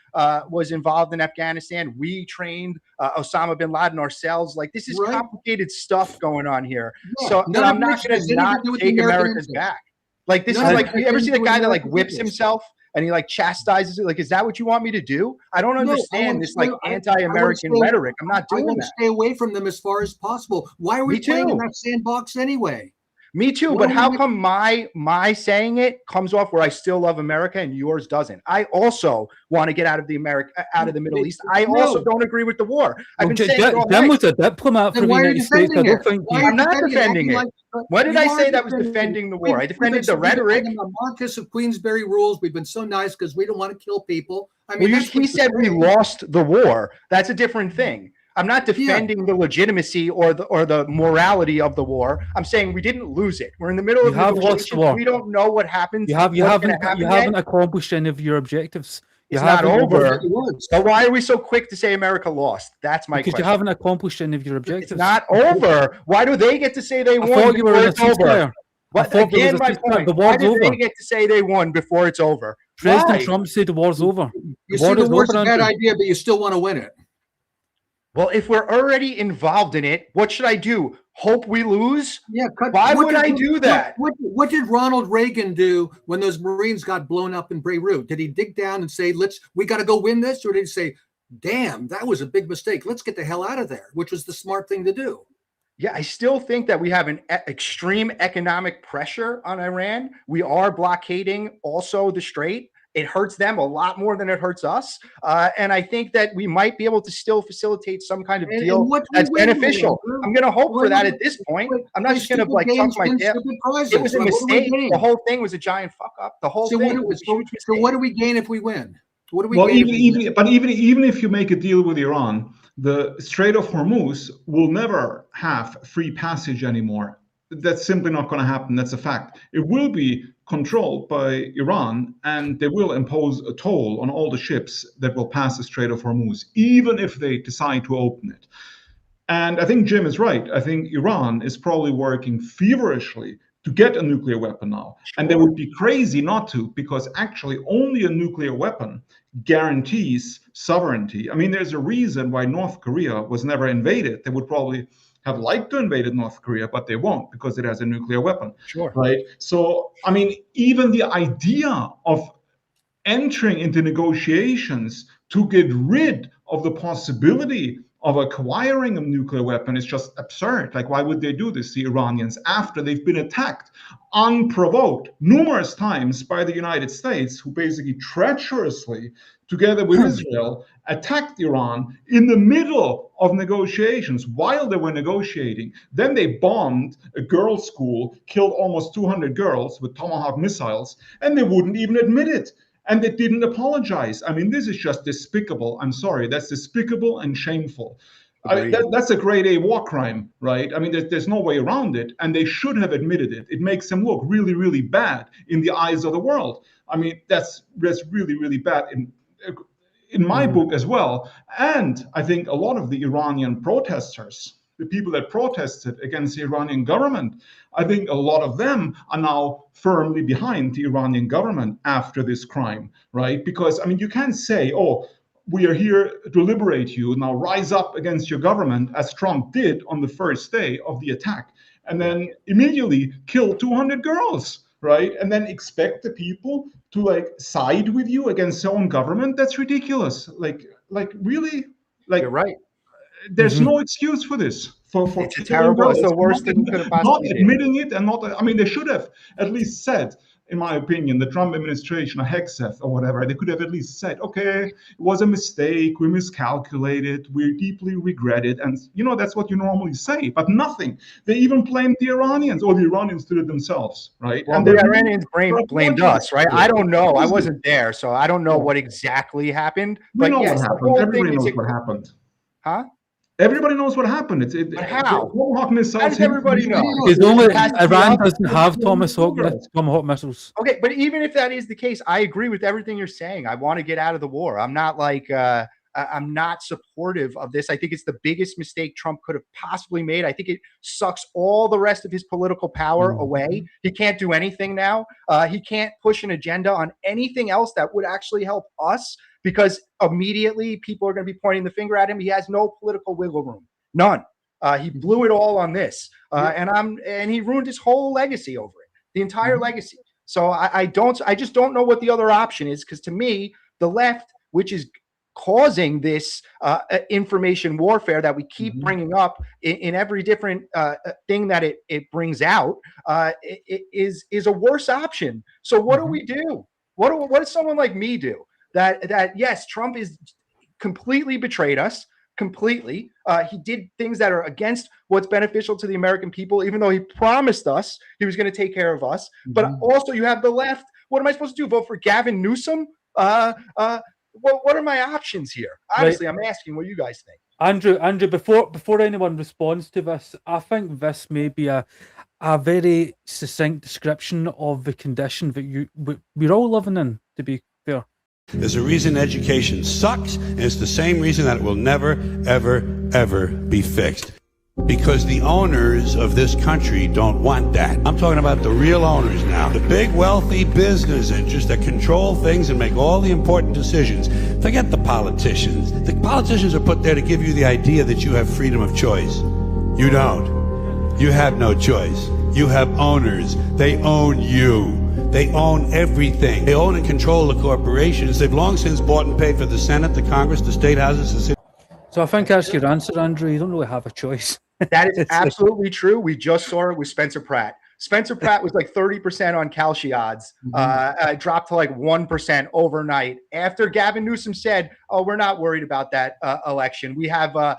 was involved in Afghanistan. We trained Osama bin Laden ourselves. Like, this is complicated stuff going on here. Yeah. So I'm not going to not take America's back. Like, this is like, you ever see the guy that like whips himself and he like chastises it? Like, is that what you want me to do? I don't understand this like anti-American rhetoric. I'm not doing that. I want to stay away from them as far as possible. Why are we playing in that sandbox anyway? Me too, but how come my saying it comes off where I still love America and yours doesn't? I also want to get out of the Middle East. I also don't agree with the war. I've been saying it all night. Was a diplomat for the United States. I don't think I'm not defending it. When did I say that was defending the war? I defended the rhetoric. The Marquess of Queensberry rules. We've been so nice because we don't want to kill people. I mean, he said we lost the war. That's a different thing. I'm not defending the legitimacy or the morality of the war. I'm saying we didn't lose it. We're in the middle of negotiations. We don't know what happens. You haven't accomplished any of your objectives. It's not over. So why are we so quick to say America lost? That's my question. Because you haven't accomplished any of your objectives. It's not over. Why do they get to say they won? I thought you were in a ceasefire. Again, my point. Why do they get to say they won before it's over? President Trump said the war's over. You see, the war's a bad idea, but you still want to win it. Well, if we're already involved in it, what should I do? Hope we lose? Yeah. Why would I do that? What did Ronald Reagan do when those Marines got blown up in Beirut? Did he dig down and say, we got to go win this? Or did he say, damn, that was a big mistake. Let's get the hell out of there, which was the smart thing to do? Yeah, I still think that we have an extreme economic pressure on Iran. We are blockading also the Strait. It hurts them a lot more than it hurts us. And I think that we might be able to still facilitate some kind of deal that's beneficial. I'm going to hope for that at this point. I'm not just going to like tuck my tail. It was a mistake. The whole thing was a giant fuck up. The whole thing was a huge mistake. So what do we gain if we win? What do we well, gain even if you make a deal with Iran, the Strait of Hormuz will never have free passage anymore. That's simply not going to happen. That's a fact. It will be controlled by Iran, and they will impose a toll on all the ships that will pass the Strait of Hormuz, even if they decide to open it. And I think Jim is right. I think Iran is probably working feverishly to get a nuclear weapon now. Sure. And they would be crazy not to, because actually only a nuclear weapon guarantees sovereignty. I mean, there's a reason why North Korea was never invaded. They would probably have liked to invade North Korea, but they won't because it has a nuclear weapon. Sure. Right? So, I mean, even the idea of entering into negotiations to get rid of the possibility of acquiring a nuclear weapon is just absurd. Like, why would they do this, the Iranians, after they've been attacked unprovoked numerous times by the United States, who basically treacherously, together with Israel, attacked Iran in the middle of negotiations while they were negotiating. Then they bombed a girls' school, killed almost 200 girls with Tomahawk missiles, and they wouldn't even admit it. And they didn't apologize. I mean, this is just despicable. I'm sorry, that's despicable and shameful. That's a grade A war crime, right? I mean, there's no way around it. And they should have admitted it. It makes them look really, really bad in the eyes of the world. I mean, that's really, really bad in my book as well. And I think a lot of the Iranian protesters, the people that protested against the Iranian government, I think a lot of them are now firmly behind the Iranian government after this crime, right? Because, I mean, you can't say, oh, we are here to liberate you, now rise up against your government, as Trump did on the first day of the attack, and then immediately kill 200 girls, right? And then expect the people to like side with you against their own government. That's ridiculous. Like really? Like, you're right. There's no excuse for this. It's terrible. It's the worst thing you could have possibly done. Not admitting it and not, I mean, they should have at least said, in my opinion, the Trump administration, a Hexeth or whatever, they could have at least said, okay, it was a mistake, we miscalculated, we deeply regret it. And, you know, that's what you normally say, but nothing. They even blamed the Iranians, or the Iranians did it themselves, right? Well, and the Iranians blamed us, right? I don't know. I wasn't there, so I don't know what exactly happened. But yes, everybody knows what happened. Huh? Everybody knows what happened. How? Tomahawk missiles. How does everybody know? Because only Iran doesn't have Tomahawk missiles. Okay, but even if that is the case, I agree with everything you're saying. I want to get out of the war. I'm not like I'm not supportive of this. I think it's the biggest mistake Trump could have possibly made. I think it sucks all the rest of his political power away. He can't do anything now. He can't push an agenda on anything else that would actually help us, because immediately people are going to be pointing the finger at him. He has no political wiggle room, none. He blew it all on this, and he ruined his whole legacy over it, the entire legacy. So I just don't know what the other option is, because to me, the left, which is causing this information warfare that we keep bringing up in every different thing that it brings out, is a worse option. So what do we do? What does someone like me do? That yes, Trump is completely betrayed us, completely. He did things that are against what's beneficial to the American people, even though he promised us he was going to take care of us. But also you have the left. What am I supposed to do? Vote for Gavin Newsom? What are my options here? Honestly, I'm asking what you guys think. Andrew, before anyone responds to this, I think this may be a very succinct description of the condition that we're all living in, to be fair. There's a reason education sucks, and it's the same reason that it will never, ever, ever be fixed. Because the owners of this country don't want that. I'm talking about the real owners now. The big, wealthy business interests that control things and make all the important decisions. Forget the politicians. The politicians are put there to give you the idea that you have freedom of choice. You don't. You have no choice. You have owners. They own you. They own everything. They own and control the corporations. They've long since bought and paid for the Senate, the Congress, the state houses, the city. So I think that's your answer, Andrew. You don't really have a choice. That is It's absolutely true. We just saw it with Spencer Pratt. Spencer Pratt was like 30% on Kalshi odds, dropped to like 1% overnight after Gavin Newsom said, "Oh, we're not worried about that election. We have a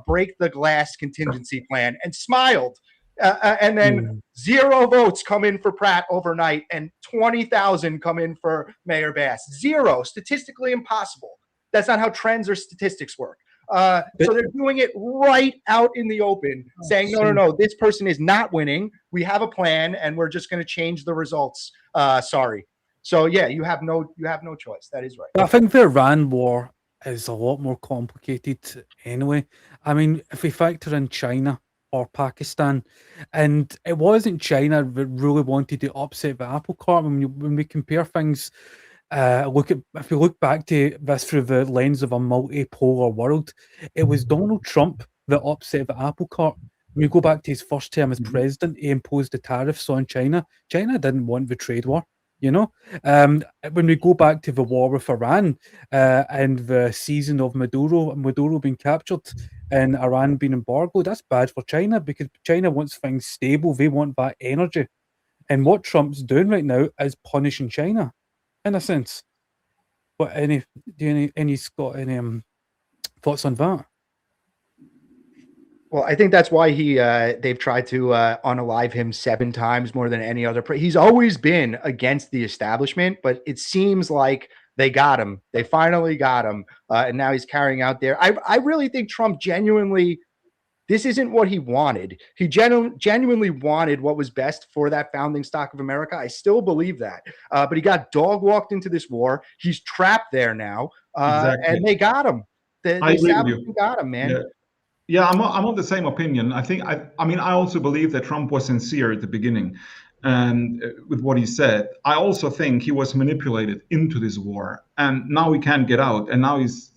break the glass contingency plan," and smiled. And then 0 votes come in for Pratt overnight, and 20,000 come in for Mayor Bass. 0, statistically impossible. That's not how trends or statistics work. So they're doing it right out in the open, saying, no, this person is not winning. We have a plan, and we're just going to change the results. Sorry. So yeah, you have no choice. That is right. I think the Iran war is a lot more complicated anyway. I mean, if we factor in China or Pakistan, and it wasn't China that really wanted to upset the apple cart. When we compare things, if we look back to this through the lens of a multipolar world, it was Donald Trump that upset the apple cart. When you go back to his first term as president, he imposed the tariffs on China. China didn't want the trade war. When we go back to the war with Iran and the season of Maduro being captured and Iran being embargoed, that's bad for China because China wants things stable. They want that energy. And what Trump's doing right now is punishing China, in a sense. But any got any thoughts on that? Well, I think that's why they've tried to unalive him 7 times more than any other. He's always been against the establishment, but it seems like they got him. They finally got him, and now he's carrying out there. I really think Trump genuinely, this isn't what he wanted. He genuinely wanted what was best for that founding stock of America. I still believe that, but he got dog walked into this war. He's trapped there now, and they got him. The establishment got him, man. Yeah. Yeah, I'm of the same opinion. I also believe that Trump was sincere at the beginning with what he said. I also think he was manipulated into this war, and now he can't get out. And now he's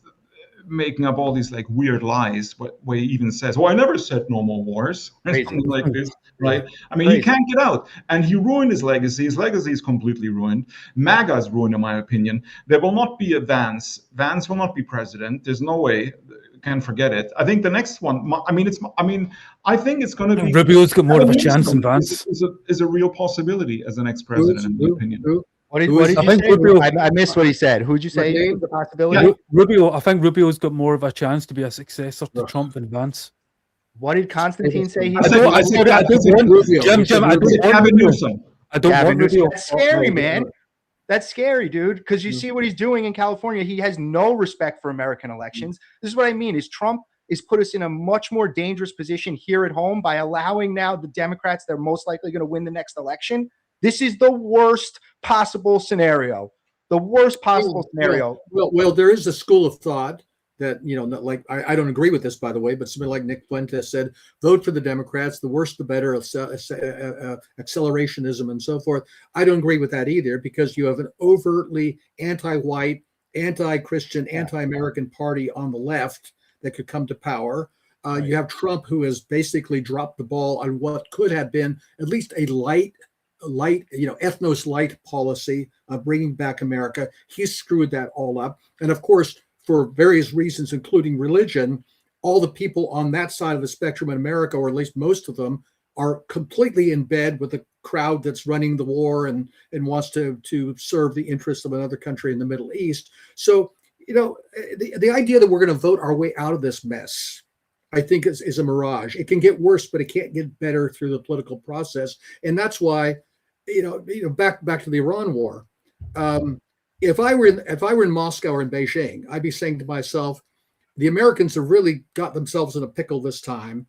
making up all these like weird lies where he even says, "Oh, I never said no more wars," or something like this, right? I mean, he can't get out, and he ruined his legacy. His legacy is completely ruined. MAGA is ruined, in my opinion. There will not be a Vance. Vance will not be president. There's no way. Can't forget it. I think the next one. I think it's going to be. Rubio's got more of a chance than Vance. Is a real possibility as the next president, in my opinion. What did you say? Rubio, I missed what he said. Who'd you say the possibility? Yeah. Rubio. I think Rubio's got more of a chance to be a successor to Trump than Vance. What did Constantine say? Jim, I don't want Rubio. That's scary, man. That's scary, dude, because you see what he's doing in California. He has no respect for American elections. This is what I mean, is Trump is put us in a much more dangerous position here at home by allowing now the Democrats that are most likely going to win the next election. This is the worst possible scenario. The worst possible scenario. Well, there is a school of thought that, I don't agree with this, by the way, but somebody like Nick Fuentes said, vote for the Democrats, the worse the better, accelerationism and so forth. I don't agree with that either, because you have an overtly anti-white, anti-Christian, anti-American party on the left that could come to power. You have Trump, who has basically dropped the ball on what could have been at least a light, ethnos light policy of bringing back America. He's screwed that all up. And of course, for various reasons, including religion, all the people on that side of the spectrum in America, or at least most of them, are completely in bed with the crowd that's running the war and wants to serve the interests of another country in the Middle East. So, the idea that we're going to vote our way out of this mess, I think is a mirage. It can get worse, but it can't get better through the political process. And that's why, back to the Iran war. If I were in Moscow or in Beijing, I'd be saying to myself, the Americans have really got themselves in a pickle this time.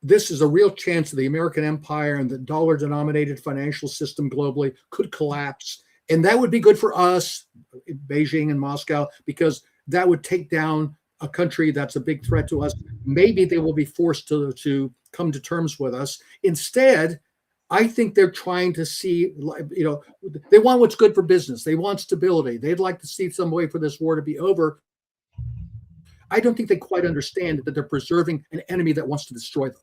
This is a real chance that the American empire and the dollar-denominated financial system globally could collapse. And that would be good for us, Beijing and Moscow, because that would take down a country that's a big threat to us. Maybe they will be forced to come to terms with us. Instead, I think they're trying to see, they want what's good for business. They want stability. They'd like to see some way for this war to be over. I don't think they quite understand that they're preserving an enemy that wants to destroy them.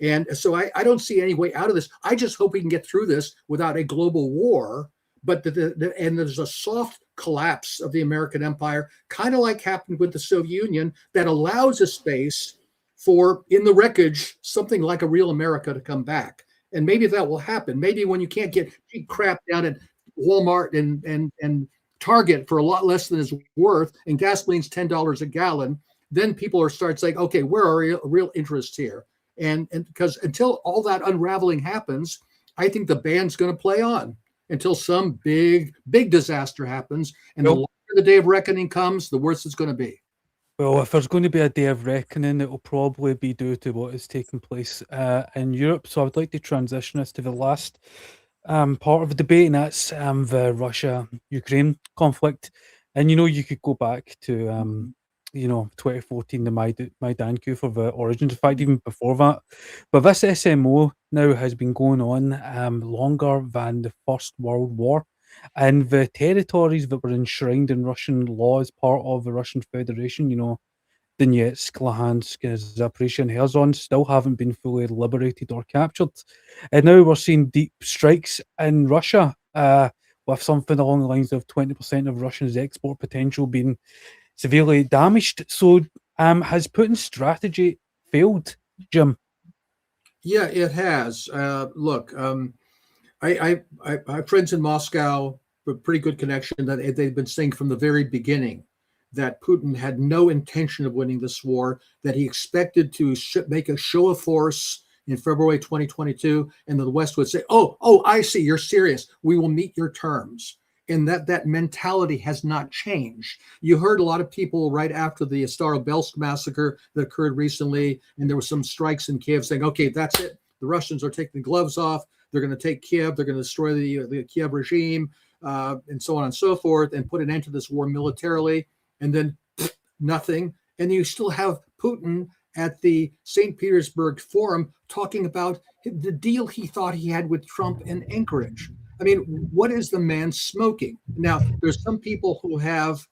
And so I don't see any way out of this. I just hope we can get through this without a global war, but and there's a soft collapse of the American empire, kind of like happened with the Soviet Union, that allows a space for, in the wreckage, something like a real America to come back. And maybe that will happen. Maybe when you can't get cheap crap down at Walmart and Target for a lot less than it's worth, and gasoline's $10 a gallon, then people start saying, okay, where are real interests here? And because until all that unraveling happens, I think the band's going to play on until some big disaster happens. And the longer the day of reckoning comes, the worse it's going to be. Well, if there's going to be a day of reckoning, it will probably be due to what is taking place in Europe. So I would like to transition us to the last part of the debate, and that's the Russia-Ukraine conflict. And, you could go back to, 2014, the Maidan coup for the origins. In fact, even before that. But this SMO now has been going on longer than the First World War. And the territories that were enshrined in Russian law as part of the Russian Federation, Donetsk, Luhansk, Zaporizhzhia, and Kherson, still haven't been fully liberated or captured. And now we're seeing deep strikes in Russia, with something along the lines of 20% of Russia's export potential being severely damaged. So has Putin's strategy failed, Jim? Yeah, it has. Look, I have friends in Moscow, a pretty good connection, that they've been saying from the very beginning that Putin had no intention of winning this war, that he expected to make a show of force in February 2022, and the West would say, oh, I see, you're serious. We will meet your terms. And that mentality has not changed. You heard a lot of people right after the Starobelsk massacre that occurred recently, and there were some strikes in Kiev saying, okay, that's it. The Russians are taking the gloves off. They're going to take Kiev. They're going to destroy the Kiev regime, and so on and so forth, and put an end to this war militarily. And then nothing. And you still have Putin at the St. Petersburg Forum talking about the deal he thought he had with Trump in Anchorage. I mean, what is the man smoking? Now, there's some people who have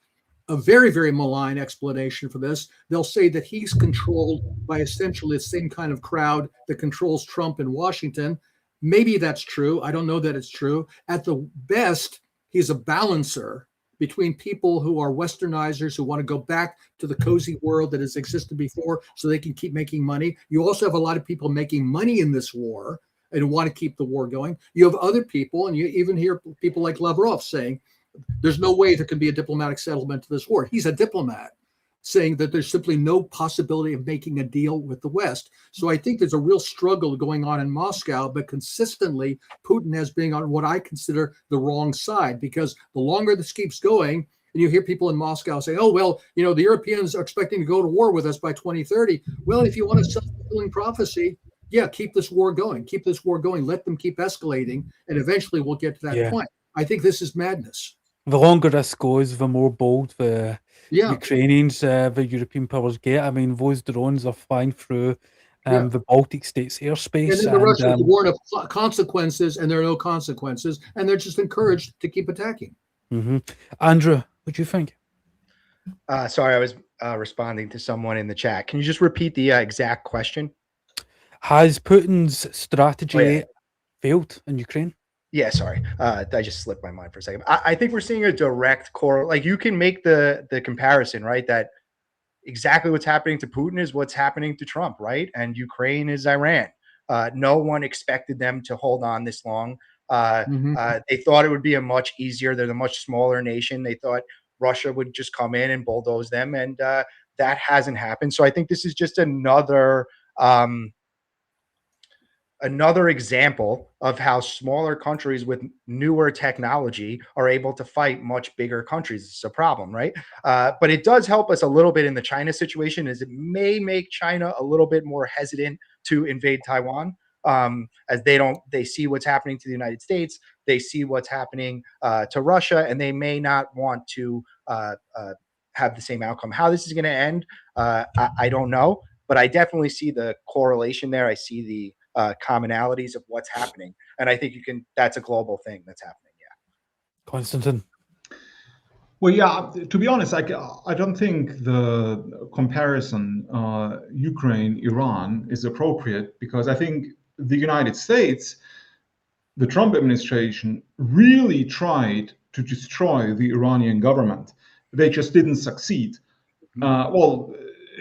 a very, very malign explanation for this. They'll say that he's controlled by essentially the same kind of crowd that controls Trump in Washington. Maybe that's true. I don't know that it's true. At the best, he's a balancer between people who are westernizers who want to go back to the cozy world that has existed before so they can keep making money. You also have a lot of people making money in this war and want to keep the war going. You have other people, and you even hear people like Lavrov saying, there's no way there can be a diplomatic settlement to this war. He's a diplomat, saying that there's simply no possibility of making a deal with the West. So I think there's a real struggle going on in Moscow, but consistently Putin has been on what I consider the wrong side, because the longer this keeps going, and you hear people in Moscow say, oh, well, the Europeans are expecting to go to war with us by 2030. Well, if you want a self-fulfilling prophecy, yeah, keep this war going, let them keep escalating, and eventually we'll get to that point. I think this is madness. The longer this goes, the more bold the Ukrainians, the European powers get. I mean, those drones are flying through the Baltic states' airspace. And then the Russians warn of consequences, and there are no consequences, and they're just encouraged to keep attacking. Mm-hmm. Andrew, what do you think? Sorry, I was responding to someone in the chat. Can you just repeat the exact question? Has Putin's strategy failed in Ukraine? Yeah, sorry. I just slipped my mind for a second. I think we're seeing a direct core. Like, you can make the comparison, right? That exactly what's happening to Putin is what's happening to Trump, right? And Ukraine is Iran. No one expected them to hold on this long. They thought it would be a much easier. They're a much smaller nation. They thought Russia would just come in and bulldoze them, and that hasn't happened. So I think this is just another example of how smaller countries with newer technology are able to fight much bigger countries. It's a problem, right? But it does help us a little bit in the China situation, as it may make China a little bit more hesitant to invade Taiwan, as they see what's happening to the United States, they see what's happening to Russia, and they may not want to have the same outcome. How this is going to end, I don't know, but I definitely see the correlation there. I see the commonalities of what's happening, and I think that's a global thing that's happening. Yeah. Constantin. Well, yeah, to be honest, I don't think the comparison Ukraine-Iran is appropriate, because I think the United States, the Trump administration, really tried to destroy the Iranian government. They just didn't succeed. Well,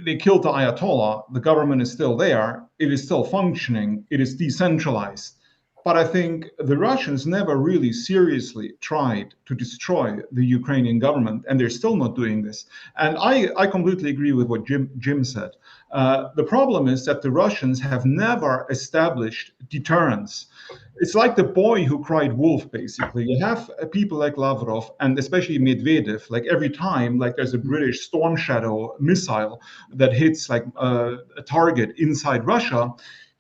they killed the Ayatollah. The government is still there. It is still functioning. It is decentralized. But I think the Russians never really seriously tried to destroy the Ukrainian government, and they're still not doing this. And I completely agree with what Jim said. The problem is that the Russians have never established deterrence. It's like the boy who cried wolf, basically. You have people like Lavrov and especially Medvedev, like every time like there's a British Storm Shadow missile that hits like a target inside Russia,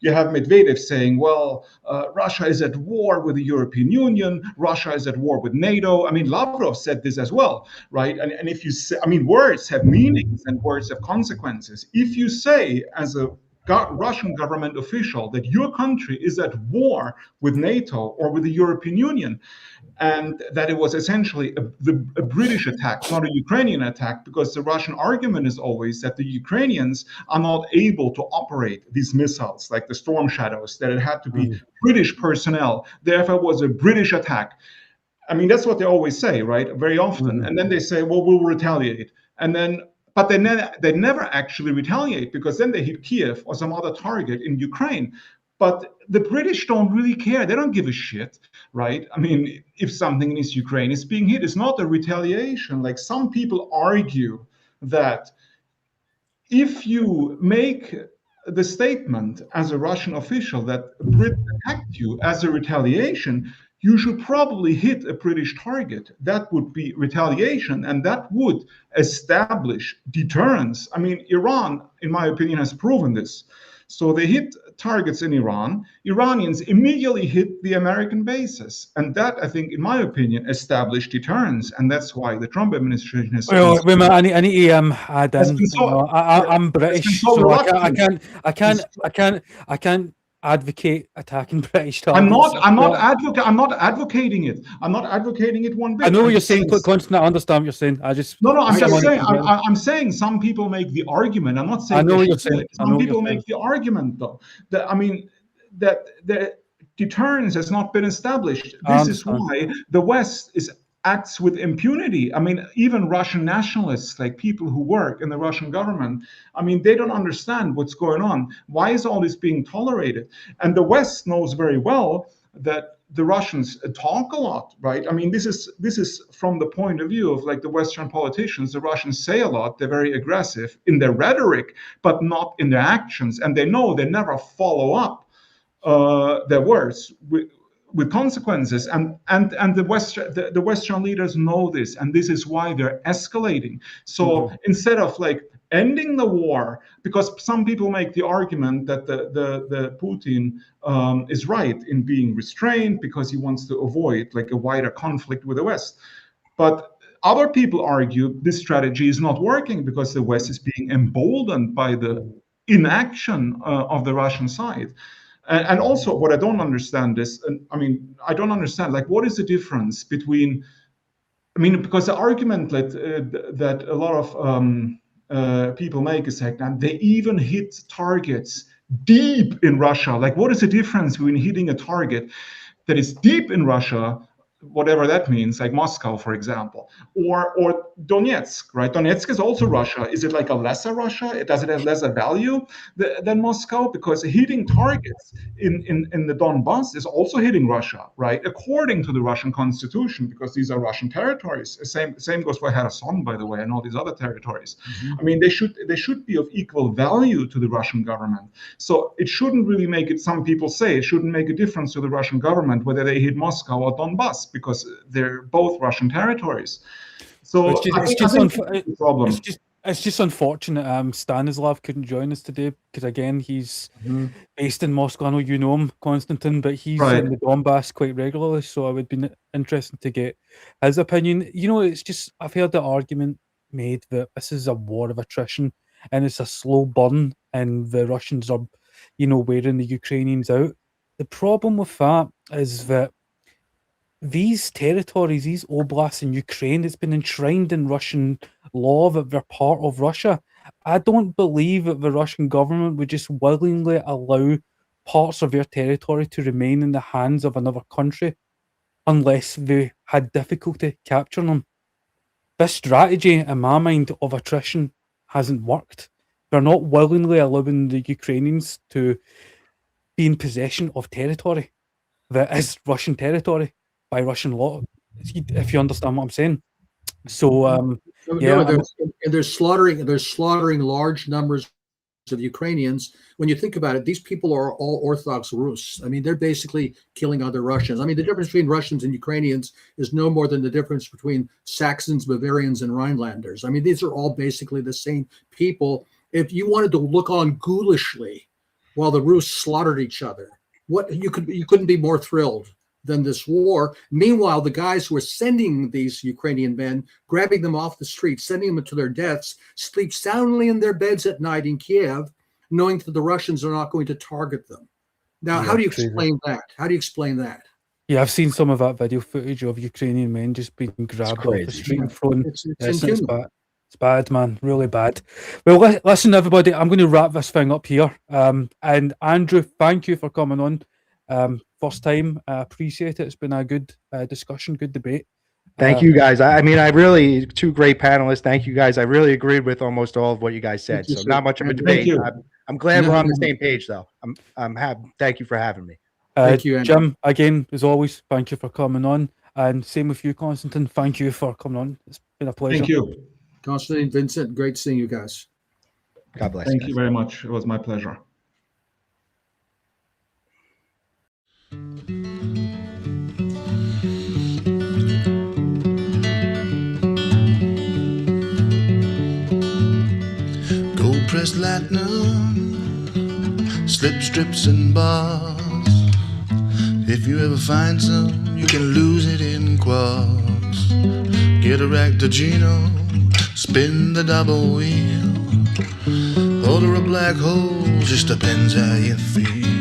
you have Medvedev saying, well, Russia is at war with the European Union, Russia is at war with NATO. I mean, Lavrov said this as well, right? And if you say, I mean, words have meanings and words have consequences. If you say as a Russian government official that your country is at war with NATO or with the European Union, and that it was essentially a British attack, not a Ukrainian attack, because the Russian argument is always that the Ukrainians are not able to operate these missiles, like the Storm Shadows, that it had to be British personnel. Therefore, it was a British attack. I mean, that's what they always say, right? Very often. And then they say, well, we'll retaliate. And then but they never actually retaliate, because then they hit Kiev or some other target in Ukraine. But the British don't really care. They don't give a shit, right? I mean, if something in East Ukraine is being hit, it's not a retaliation. Like some people argue that if you make the statement as a Russian official that Britain attacked you as a retaliation, you should probably hit a British target. That would be retaliation, and that would establish deterrence. I mean, Iran, in my opinion, has proven this. So they hit targets in Iran. Iranians immediately hit the American bases. And that, I think, in my opinion, established deterrence. And that's why the Trump administration has... Well, wait a minute, I need to add in. I'm British, so I can't advocate attacking British targets. I'm not advocating it. I'm not advocating it one bit. I know what you're saying, Constantine. I understand what you're saying. I'm saying some people make the argument. I'm not saying. I know what you're saying. Some people make the argument, though. That the deterrence has not been established. This is why the West acts with impunity. I mean, even Russian nationalists, like people who work in the Russian government, I mean, they don't understand what's going on. Why is all this being tolerated? And the West knows very well that the Russians talk a lot, right? I mean, this is from the point of view of like the Western politicians. The Russians say a lot. They're very aggressive in their rhetoric, but not in their actions. And they know they never follow up their words with consequences, and the Western leaders know this, and this is why they're escalating. So instead of like ending the war, because some people make the argument that the Putin is right in being restrained because he wants to avoid like a wider conflict with the West, but other people argue this strategy is not working because the West is being emboldened by the inaction of the Russian side. And also, what I don't understand is, I mean, I don't understand, like, what is the difference between, I mean, because the argument that a lot of people make is like, and they even hit targets deep in Russia. Like, what is the difference between hitting a target that is deep in Russia, whatever that means, like Moscow, for example, or Donetsk, right? Donetsk is also Russia. Is it like a lesser Russia? Does it have lesser value than Moscow? Because hitting targets in the Donbass is also hitting Russia, right? According to the Russian constitution, because these are Russian territories. Same goes for Kherson, by the way, and all these other territories. I mean, they should be of equal value to the Russian government. So it shouldn't really make it, some people say, it shouldn't make a difference to the Russian government whether they hit Moscow or Donbass, because they're both Russian territories. So it's just unfortunate Stanislav couldn't join us today, because again, he's based in Moscow. I know you know him, Constantin, but he's in the Donbass quite regularly, so I would be interested to get his opinion. You know, it's just, I've heard the argument made that this is a war of attrition and it's a slow burn and the Russians are, you know, wearing the Ukrainians out. The problem with that is that these territories, these oblasts in Ukraine, it's been enshrined in Russian law that they're part of Russia. I don't believe that the Russian government would just willingly allow parts of their territory to remain in the hands of another country unless they had difficulty capturing them. This strategy, in my mind, of attrition hasn't worked. they're not willingly allowing the Ukrainians to be in possession of territory that is Russian territory by Russian law, if you understand what I'm saying. So, they're slaughtering large numbers of Ukrainians. When you think about it, these people are all Orthodox Rus. I mean, they're basically killing other Russians. I mean, the difference between Russians and Ukrainians is no more than the difference between Saxons, Bavarians, and Rhinelanders. I mean, these are all basically the same people. If you wanted to look on ghoulishly while the Rus slaughtered each other, you couldn't be more thrilled than this war. Meanwhile, the guys who are sending these Ukrainian men, grabbing them off the street, sending them to their deaths, sleep soundly in their beds at night in Kiev, knowing that the Russians are not going to target them. Now, how do you explain that? How do you explain that? Yeah, I've seen some of that video footage of Ukrainian men just being grabbed off the street and thrown. It's bad. It's bad, man. Really bad. Well, listen, everybody, I'm going to wrap this thing up here. And Andrew, thank you for coming on. First time, I appreciate it. It's been a good discussion, good debate. Thank you guys. I mean, I really, two great panelists. Thank you guys. I really agreed with almost all of what you guys said. So not much of a debate. I'm glad we're on the same page, though. I'm happy. Thank you for having me. Thank you, Andrew. Jim. Again, as always, thank you for coming on, and same with you, Constantin. Thank you for coming on. It's been a pleasure. Thank you, Constantin, Vincent. Great seeing you guys. God bless. Thank you very much. It was my pleasure. Press latinum, slip strips and bars. If you ever find some, you can lose it in quads. Get a rectogeno, spin the double wheel. Order a black hole, just depends how you feel.